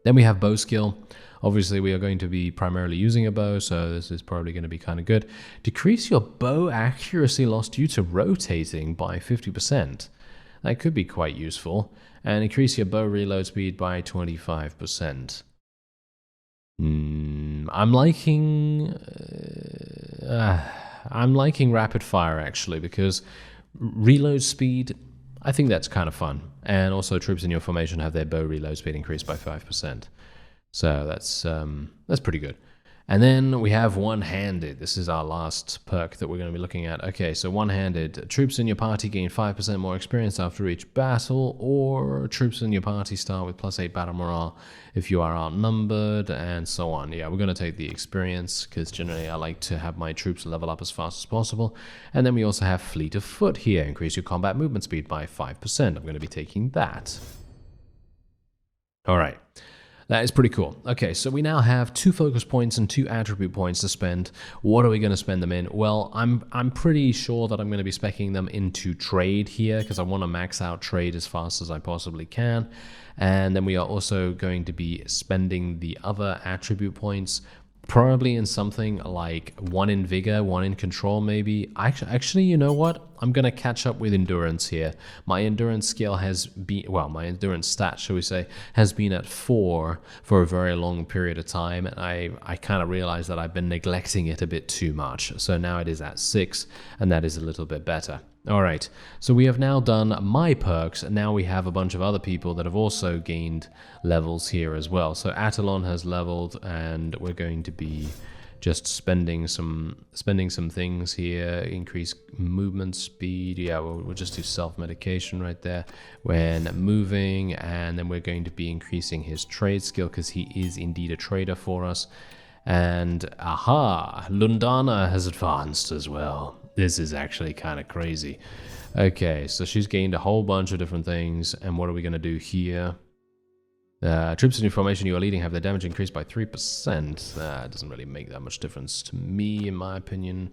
Then we have bow skill. Obviously, we are going to be primarily using a bow, so this is probably going to be kind of good. Decrease your bow accuracy loss due to rotating by 50%. That could be quite useful. And increase your bow reload speed by 25%. I'm liking rapid fire, actually, because reload speed, I think that's kind of fun. And also, troops in your formation have their bow reload speed increased by 5%. So that's pretty good. And then we have one-handed. This is our last perk that we're going to be looking at. Okay, so one-handed. Troops in your party gain 5% more experience after each battle, or troops in your party start with +8 battle morale if you are outnumbered, and so on. Yeah, we're going to take the experience, because generally I like to have my troops level up as fast as possible. And then we also have fleet of foot here. Increase your combat movement speed by 5%. I'm going to be taking that. All right. That is pretty cool. Okay, so we now have 2 focus points and 2 attribute points to spend. What are we going to spend them in? Well, I'm pretty sure that I'm going to be speccing them into trade here, because I want to max out trade as fast as I possibly can. And then we are also going to be spending the other attribute points probably in something like 1 in vigor, 1 in control maybe. Actually, you know what? I'm going to catch up with endurance here. My endurance skill has been, well, my endurance stat, shall we say, has been at 4 for a very long period of time. And I kind of realized that I've been neglecting it a bit too much. So now it is at 6, and that is a little bit better. Alright, so we have now done my perks, and now we have a bunch of other people that have also gained levels here as well. So Attalon has leveled, and we're going to be just spending some things here. Increase movement speed. Yeah, we'll just do self-medication right there when moving, and then we're going to be increasing his trade skill, because he is indeed a trader for us. And aha, Lundana has advanced as well. This is actually kind of crazy. Okay, so she's gained a whole bunch of different things. And what are we going to do here? Troops in your formation you are leading have their damage increased by 3%. That doesn't really make that much difference to me, in my opinion.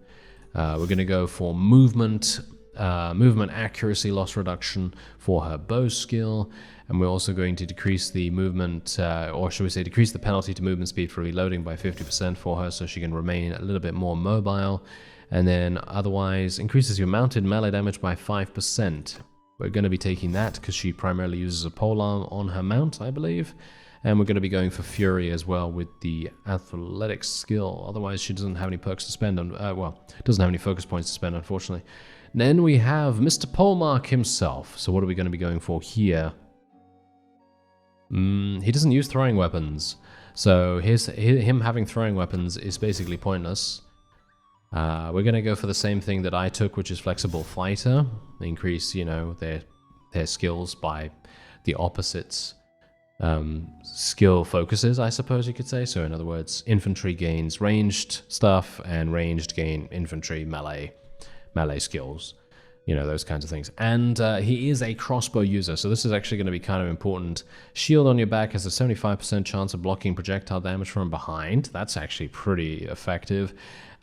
We're going to go for movement accuracy loss reduction for her bow skill. And we're also going to decrease the movement, or should we say decrease the penalty to movement speed for reloading by 50% for her, so she can remain a little bit more mobile. And then otherwise increases your mounted melee damage by 5%. We're going to be taking that because she primarily uses a polearm on her mount, I believe. And we're going to be going for Fury as well with the athletics skill. Otherwise, she doesn't have any perks to spend on, doesn't have any focus points to spend, unfortunately. And then we have Mr. Polemark himself. So what are we going to be going for here? He doesn't use throwing weapons. So him having throwing weapons is basically pointless. We're going to go for the same thing that I took, which is flexible fighter. Increase, their skills by the opposites skill focuses, I suppose you could say. So in other words, infantry gains ranged stuff, and ranged gain infantry melee skills. You know, those kinds of things. And he is a crossbow user, so this is actually going to be kind of important. Shield on your back has a 75% chance of blocking projectile damage from behind. That's actually pretty effective.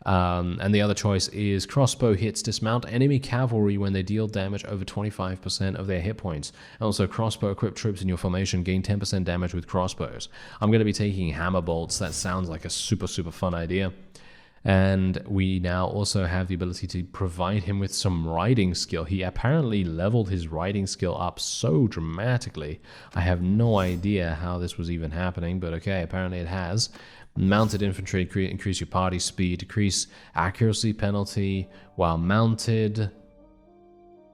And the other choice is crossbow hits dismount enemy cavalry when they deal damage over 25% of their hit points. Also, crossbow equipped troops in your formation gain 10% damage with crossbows. I'm going to be taking hammer bolts. That sounds like a super fun idea. And we now also have the ability to provide him with some riding skill. He apparently leveled his riding skill up so dramatically. I have no idea how this was even happening, but okay, apparently it has. Mounted infantry, increase your party speed, decrease accuracy penalty while mounted,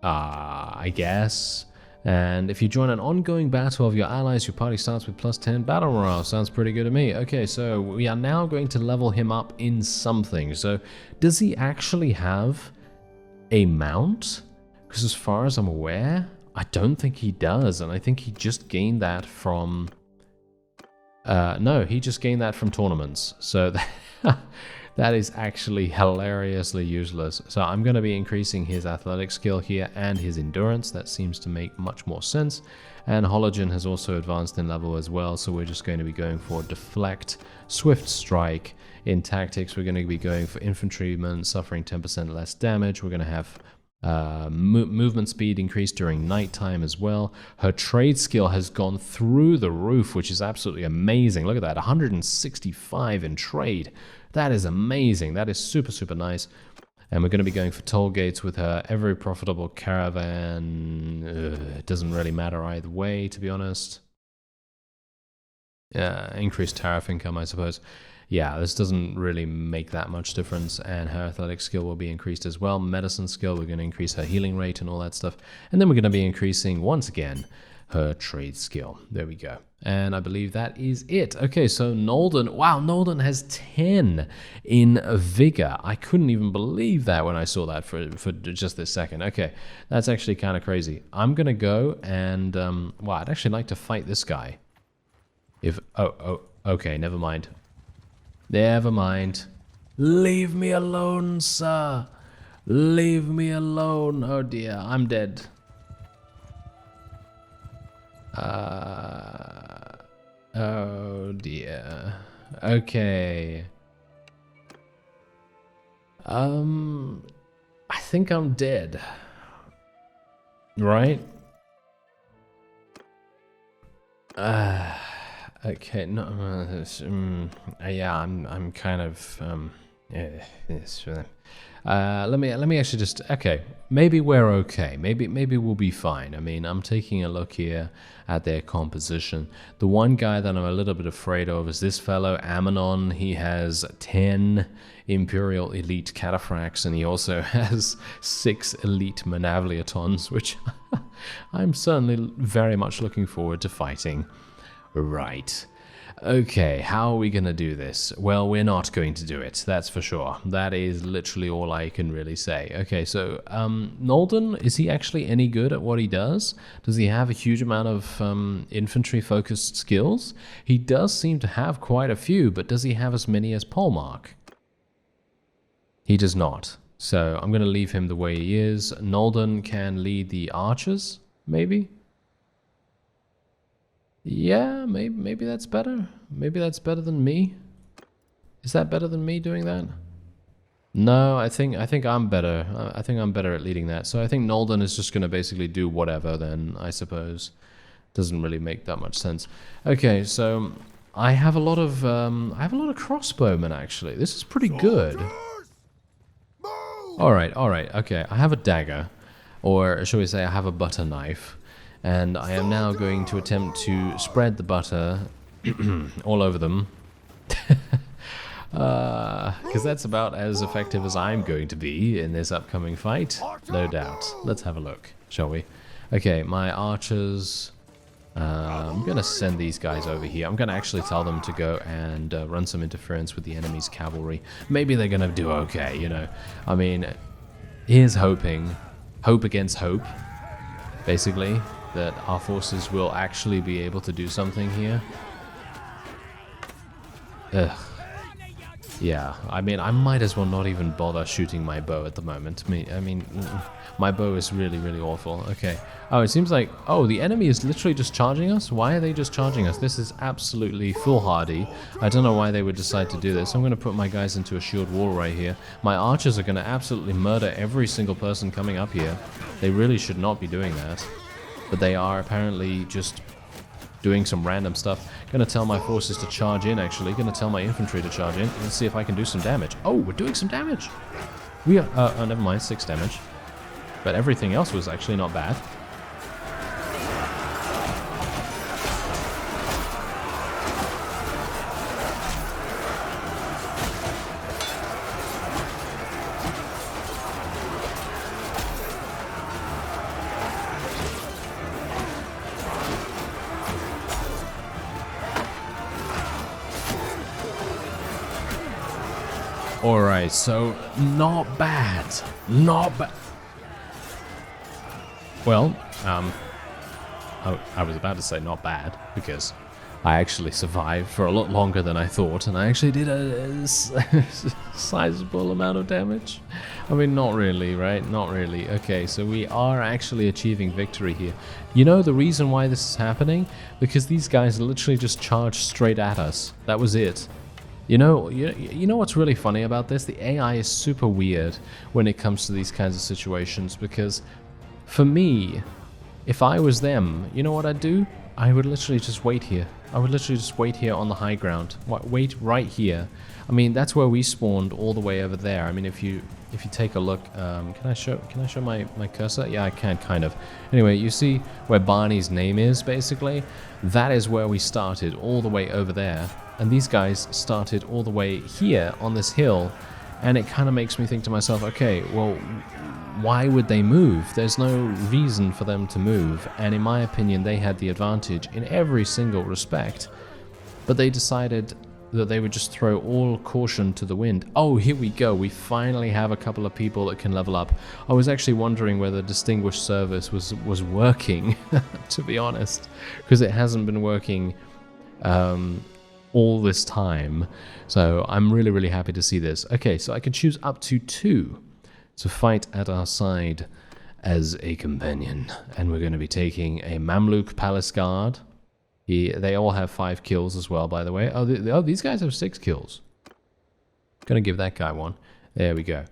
I guess. And if you join an ongoing battle of your allies, your party starts with +10 battle morale. Sounds pretty good to me. Okay, so we are now going to level him up in something. So does he actually have a mount? Because as far as I'm aware, I don't think he does. And I think he just gained that from... no, he just gained that from tournaments. So that is actually hilariously useless. So I'm going to be increasing his athletic skill here and his endurance. That seems to make much more sense. And Hologen has also advanced in level as well. So we're just going to be going for deflect, swift strike. In tactics, we're going to be going for infantrymen suffering 10% less damage. We're going to have movement speed increased during nighttime as well. Her trade skill has gone through the roof, which is absolutely amazing. Look at that, 165 in trade. That is amazing. That is super nice. And we're going to be going for toll gates with her. Every profitable caravan. It doesn't really matter either way, to be honest. Increased tariff income, I suppose. Yeah, this doesn't really make that much difference, and her athletic skill will be increased as well. Medicine skill, we're going to increase her healing rate and all that stuff. And then we're going to be increasing, once again, her trade skill. There we go. And I believe that is it. Okay, so Nolden, wow, Nolden has 10 in vigor. I couldn't even believe that when I saw that for just this second. Okay, that's actually kind of crazy. I'm going to go and, well, I'd actually like to fight this guy. Okay, never mind. Never mind. Leave me alone, sir. Leave me alone. Oh dear, I'm dead. Oh dear. Okay. I think I'm dead. Right? Okay, no, yeah, I'm kind of, let me actually just, okay, maybe we're okay, maybe we'll be fine. I mean, I'm taking a look here at their composition. The one guy that I'm a little bit afraid of is this fellow, Ammonon. He has 10 Imperial Elite Cataphracts, and he also has 6 Elite Manavliatons, which I'm certainly very much looking forward to fighting. Right. Okay, how are we going to do this? Well, we're not going to do it, that's for sure. That is literally all I can really say. Okay, so, Nolden, is he actually any good at what he does? Does he have a huge amount of infantry-focused skills? He does seem to have quite a few, but does he have as many as Polmark? He does not. So, I'm going to leave him the way he is. Nolden can lead the archers, maybe? Yeah, maybe that's better. Maybe that's better than me. Is that better than me doing that? No, I think I'm better. I think I'm better at leading that. So I think Nolden is just going to basically do whatever then, I suppose. Doesn't really make that much sense. Okay, so I have a lot of crossbowmen actually. This is pretty good. All right. Okay, I have a dagger, or shall we say I have a butter knife. And I am now going to attempt to spread the butter all over them. Because that's about as effective as I'm going to be in this upcoming fight. No doubt. Let's have a look, shall we? Okay, my archers. I'm going to send these guys over here. I'm going to actually tell them to go and run some interference with the enemy's cavalry. Maybe they're going to do okay, you know. I mean, here's hoping. Hope against hope, basically. That our forces will actually be able to do something here. Ugh. Yeah, I mean, I might as well not even bother shooting my bow at the moment. I mean, my bow is really, really awful. Okay. Oh, it seems like... Oh, the enemy is literally just charging us? Why are they just charging us? This is absolutely foolhardy. I don't know why they would decide to do this. I'm going to put my guys into a shield wall right here. My archers are going to absolutely murder every single person coming up here. They really should not be doing that. But they are apparently just doing some random stuff. Gonna tell my forces to charge in, actually. Gonna tell my infantry to charge in. Let's see if I can do some damage. Oh, we're doing some damage! We are... oh, never mind, 6 damage. But everything else was actually not bad. Alright, so not bad. Not bad. Well, I was about to say not bad, because I actually survived for a lot longer than I thought, and I actually did a sizable amount of damage. I mean, not really, right? Not really. Okay, so we are actually achieving victory here. You know the reason why this is happening? Because these guys literally just charged straight at us. That was it. You know what's really funny about this? The AI is super weird when it comes to these kinds of situations, because for me, if I was them, you know what I'd do? I would literally just wait here. I would literally just wait here on the high ground. Wait right here. I mean, that's where we spawned all the way over there. I mean, if you take a look, can I show my cursor? Yeah, I can, kind of. Anyway, you see where Barney's name is, basically? That is where we started, all the way over there. And these guys started all the way here on this hill, and it kind of makes me think to myself, okay, well, why would they move? There's no reason for them to move, and in my opinion, they had the advantage in every single respect, but they decided that they would just throw all caution to the wind. Oh, here we go. We finally have a couple of people that can level up. I was actually wondering whether Distinguished Service was working, to be honest, because it hasn't been working all this time. So I'm really, really happy to see this. Okay, so I can choose up to 2 to fight at our side as a companion. And we're going to be taking a Mamluk Palace Guard. They all have 5 kills as well, by the way. Oh, these guys have 6 kills. Gonna give that guy 1. There we go.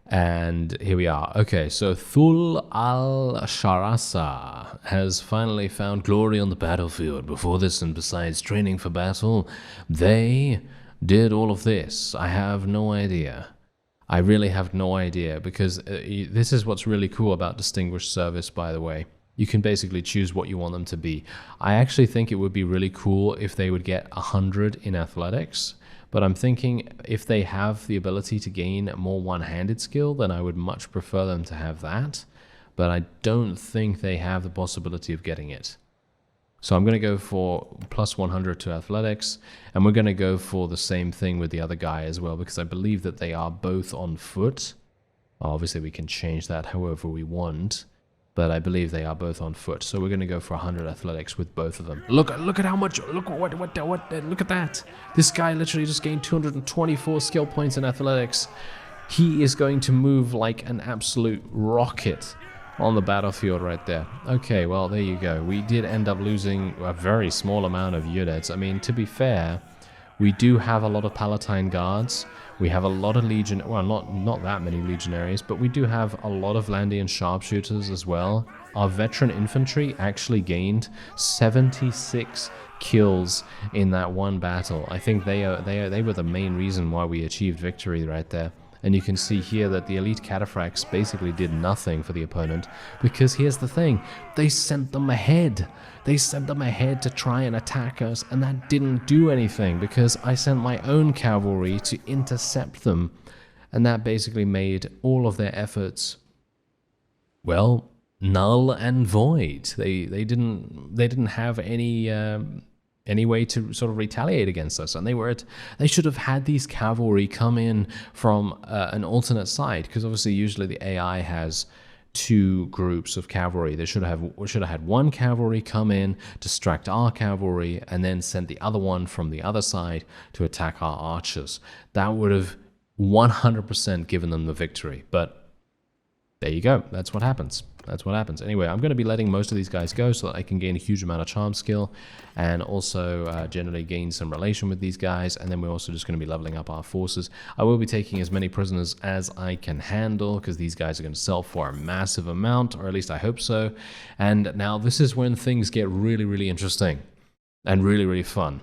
And here we are. Okay, so Thul al-Sharasa has finally found glory on the battlefield. Before this, and besides training for battle, they did all of this. I have no idea. I really have no idea, because this is what's really cool about Distinguished Service, by the way. You can basically choose what you want them to be. I actually think it would be really cool if they would get 100 in athletics, but I'm thinking if they have the ability to gain more one-handed skill, then I would much prefer them to have that, but I don't think they have the possibility of getting it. So I'm going to go for plus 100 to athletics, and we're going to go for the same thing with the other guy as well, because I believe that they are both on foot. Obviously we can change that however we want, but I believe they are both on foot. So we're going to go for 100 athletics with both of them. Look at how much, look at that. This guy literally just gained 224 skill points in athletics. He is going to move like an absolute rocket on the battlefield right there. Okay, well, there you go. We did end up losing a very small amount of units. I mean, to be fair, we do have a lot of Palatine Guards. We have a lot of Legion, well, not that many Legionaries, but we do have a lot of Landian Sharpshooters as well. Our Veteran Infantry actually gained 76 kills in that one battle. I think they were the main reason why we achieved victory right there. And you can see here that the Elite Cataphracts basically did nothing for the opponent, because here's the thing, they sent them ahead. They sent them ahead to try and attack us, and that didn't do anything, because I sent my own cavalry to intercept them, and that basically made all of their efforts, well, null and void. They didn't have any way to sort of retaliate against us, and they should have had these cavalry come in from an alternate side, because obviously usually the AI has two groups of cavalry. They should have had one cavalry come in, distract our cavalry, and then send the other one from the other side to attack our archers. That would have 100% given them the victory. But there you go. That's what happens. That's what happens. Anyway, I'm going to be letting most of these guys go so that I can gain a huge amount of charm skill and also generally gain some relation with these guys. And then we're also just going to be leveling up our forces. I will be taking as many prisoners as I can handle because these guys are going to sell for a massive amount, or at least I hope so. And now this is when things get really, really interesting and really, really fun,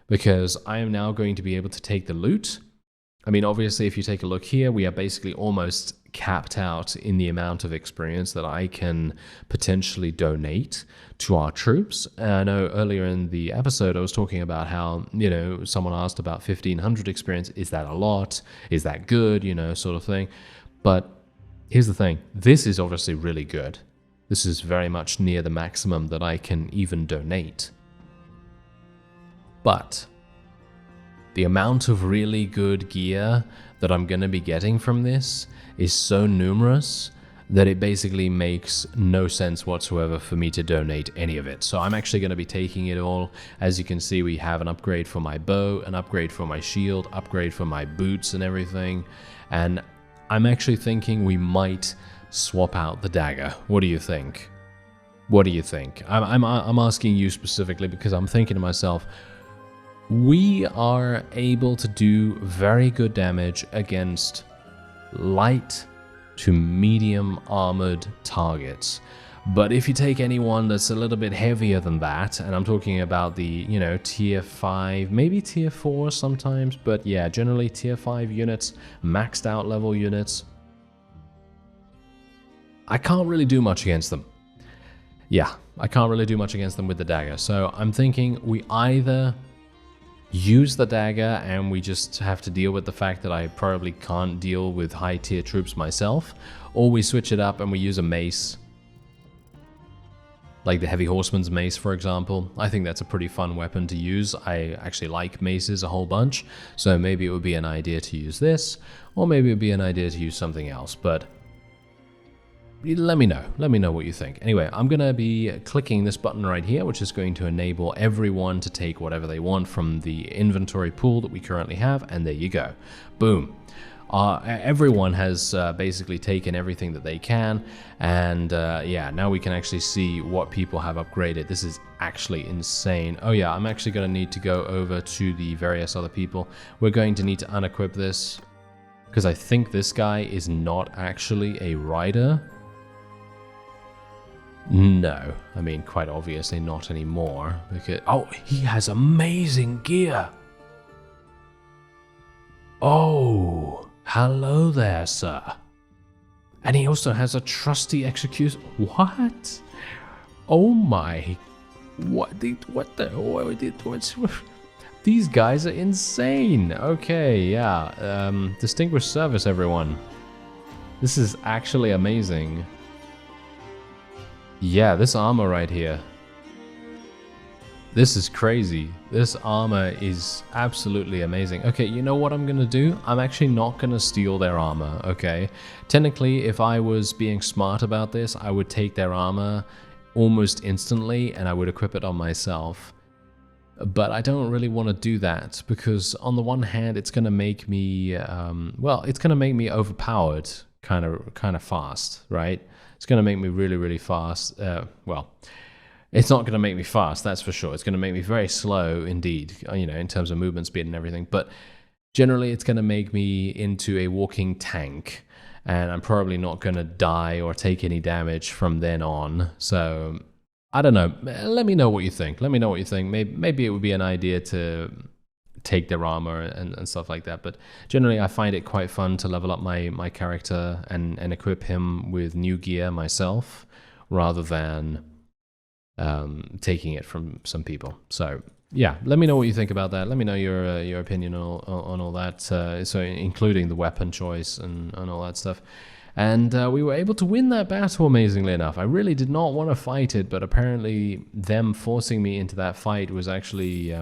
because I am now going to be able to take the loot. I mean, obviously, if you take a look here, we are basically almost capped out in the amount of experience that I can potentially donate to our troops. I know earlier in the episode I was talking about how, you know, someone asked about 1500 experience. Is that a lot? Is that good? You know, sort of thing. But here's the thing. This is obviously really good. This is very much near the maximum that I can even donate. But the amount of really good gear that I'm going to be getting from this is so numerous that it basically makes no sense whatsoever for me to donate any of it. So I'm actually going to be taking it all. As you can see, we have an upgrade for my bow, an upgrade for my shield, upgrade for my boots and everything. And I'm actually thinking we might swap out the dagger. What do you think? What do you think? I'm asking you specifically because I'm thinking to myself, we are able to do very good damage against light to medium armored targets. But if you take anyone that's a little bit heavier than that, and I'm talking about the, you know, tier 5, maybe tier 4 sometimes, but yeah, generally tier 5 units, maxed out level units, I can't really do much against them. Yeah, I can't really do much against them with the dagger. So I'm thinking we either use the dagger and we just have to deal with the fact that I probably can't deal with high tier troops myself, or we switch it up and we use a mace, like the heavy horseman's mace, for example. I think that's a pretty fun weapon to use. I actually like maces a whole bunch, so maybe it would be an idea to use this, or maybe it would be an idea to use something else, but let me know what you think. Anyway, I'm gonna be clicking this button right here, which is going to enable everyone to take whatever they want from the inventory pool that we currently have, and there you go. Boom. Everyone has basically taken everything that they can, and yeah, now we can actually see what people have upgraded. This is actually insane. Oh yeah, I'm actually gonna need to go over to the various other people. We're going to need to unequip this, because I think this guy is not actually a rider. No, I mean, quite obviously not anymore, because, oh, he has amazing gear. Oh, hello there, sir. And he also has a trusty execution. What? Oh my, these guys are insane. Okay, yeah, Distinguished Service, everyone. This is actually amazing. Yeah, this armor right here. This is crazy. This armor is absolutely amazing. Okay, you know what I'm gonna do? I'm actually not gonna steal their armor, okay? Technically, if I was being smart about this, I would take their armor almost instantly and I would equip it on myself. But I don't really want to do that because on the one hand, it's gonna make me, well, it's gonna make me overpowered kind of fast, right? It's going to make me really, really fast. Well, it's not going to make me fast, that's for sure. It's going to make me very slow indeed, you know, in terms of movement speed and everything. But generally, it's going to make me into a walking tank. And I'm probably not going to die or take any damage from then on. So, I don't know. Let me know what you think. Let me know what you think. Maybe it would be an idea to take their armor and stuff like that, but generally I find it quite fun to level up my character and equip him with new gear myself rather than taking it from some people. So yeah, let me know what you think about that. Let me know your opinion on all that, so including the weapon choice and all that stuff. And we were able to win that battle, amazingly enough. I really did not want to fight it, but apparently them forcing me into that fight was actually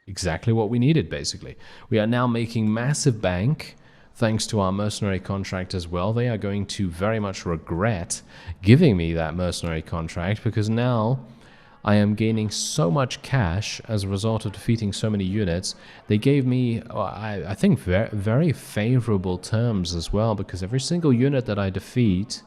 exactly what we needed, basically. We are now making massive bank thanks to our mercenary contract as well. They are going to very much regret giving me that mercenary contract, because now I am gaining so much cash as a result of defeating so many units. They gave me, I think, very favorable terms as well, because every single unit that I defeat,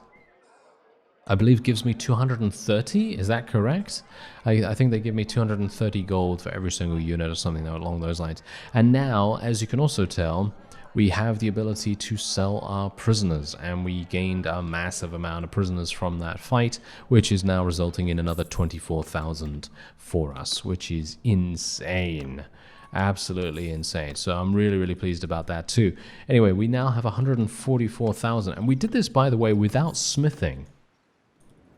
I believe, gives me 230. Is that correct? I think they give me 230 gold for every single unit or something along those lines. And now, as you can also tell, we have the ability to sell our prisoners, and we gained a massive amount of prisoners from that fight, which is now resulting in another 24,000 for us, which is insane. Absolutely insane. So I'm really pleased about that too. Anyway, we now have 144,000, and we did this, by the way, without smithing.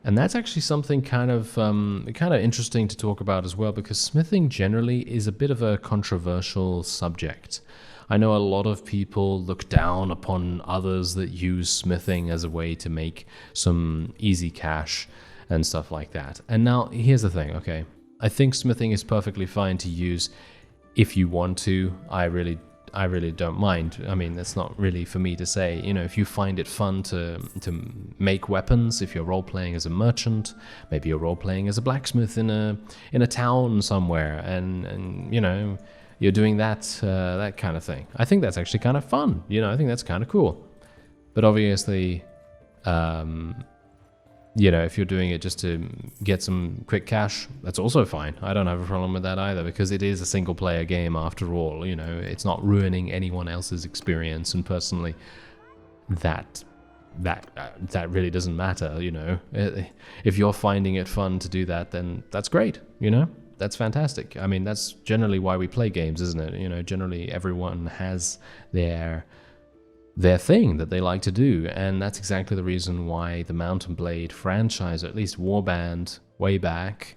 And that's actually something kind of interesting to talk about as well, because smithing generally is a bit of a controversial subject. I know a lot of people look down upon others that use smithing as a way to make some easy cash and stuff like that. And now, here's the thing, okay? I think smithing is perfectly fine to use if you want to. I really don't mind. I mean, that's not really for me to say. You know, if you find it fun to make weapons, if you're role-playing as a merchant, maybe you're role-playing as a blacksmith in a town somewhere, and you know, you're doing that kind of thing. I think that's actually kind of fun. You know, I think that's kind of cool. But obviously, you know, if you're doing it just to get some quick cash, that's also fine. I don't have a problem with that either, because it is a single-player game after all. You know, it's not ruining anyone else's experience, and personally, that really doesn't matter. You know, if you're finding it fun to do that, then that's great. You know. That's fantastic. I mean, that's generally why we play games, isn't it? You know, generally everyone has their thing that they like to do, and that's exactly the reason why the Mount and Blade franchise, or at least Warband way back,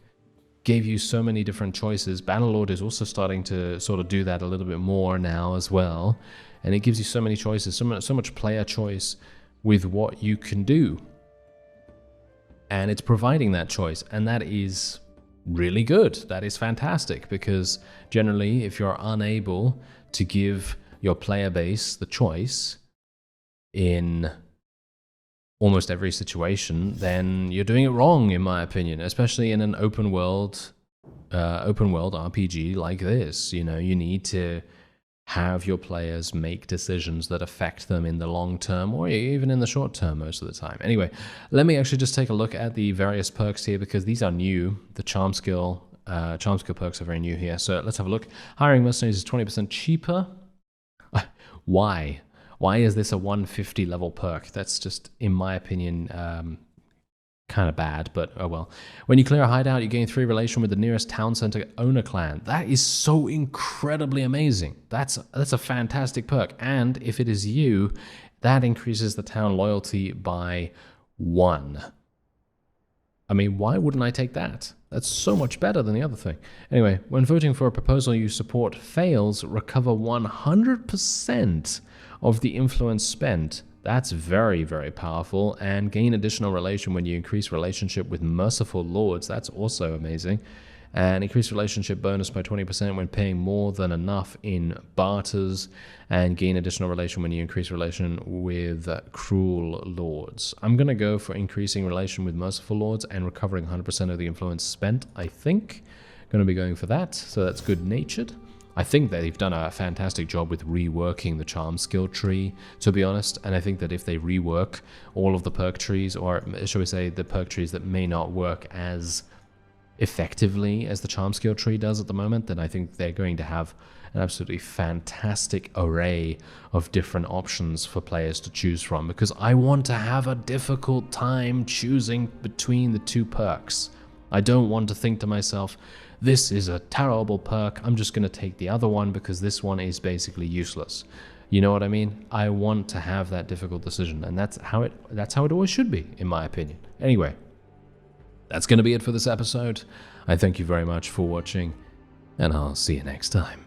gave you so many different choices. Bannerlord is also starting to sort of do that a little bit more now as well, and it gives you so many choices, so much player choice with what you can do, and it's providing that choice, and that is really good. That is fantastic, because generally, if you're unable to give your player base the choice in almost every situation, then you're doing it wrong, in my opinion, especially in an open world RPG like this. You know, you need to have your players make decisions that affect them in the long term, or even in the short term most of the time. Anyway, let me actually just take a look at the various perks here, because these are new. The charm skill perks are very new here. So let's have a look. Hiring mercenaries is 20% cheaper. Why? Why is this a 150 level perk? That's just, in my opinion, kind of bad, but oh well. When you clear a hideout, you gain 3 relation with the nearest town center owner clan. That is so incredibly amazing. That's a fantastic perk. And if it is you, that increases the town loyalty by 1. I mean, why wouldn't I take that? That's so much better than the other thing. Anyway, when voting for a proposal you support fails, recover 100% of the influence spent. That's very powerful, and gain additional relation when you increase relationship with merciful lords. That's also amazing. And increase relationship bonus by 20% when paying more than enough in barters, and gain additional relation when you increase relation with cruel lords. I'm going to go for increasing relation with merciful lords and recovering 100% of the influence spent, I think. Going to be going for that, so that's good-natured. I think that they've done a fantastic job with reworking the charm skill tree, to be honest, and I think that if they rework all of the perk trees, or shall we say the perk trees that may not work as effectively as the charm skill tree does at the moment, then I think they're going to have an absolutely fantastic array of different options for players to choose from, because I want to have a difficult time choosing between the 2 perks. I don't want to think to myself, this is a terrible perk, I'm just going to take the other one because this one is basically useless. You know what I mean? I want to have that difficult decision, and that's how it always should be, in my opinion. Anyway, that's going to be it for this episode. I thank you very much for watching, and I'll see you next time.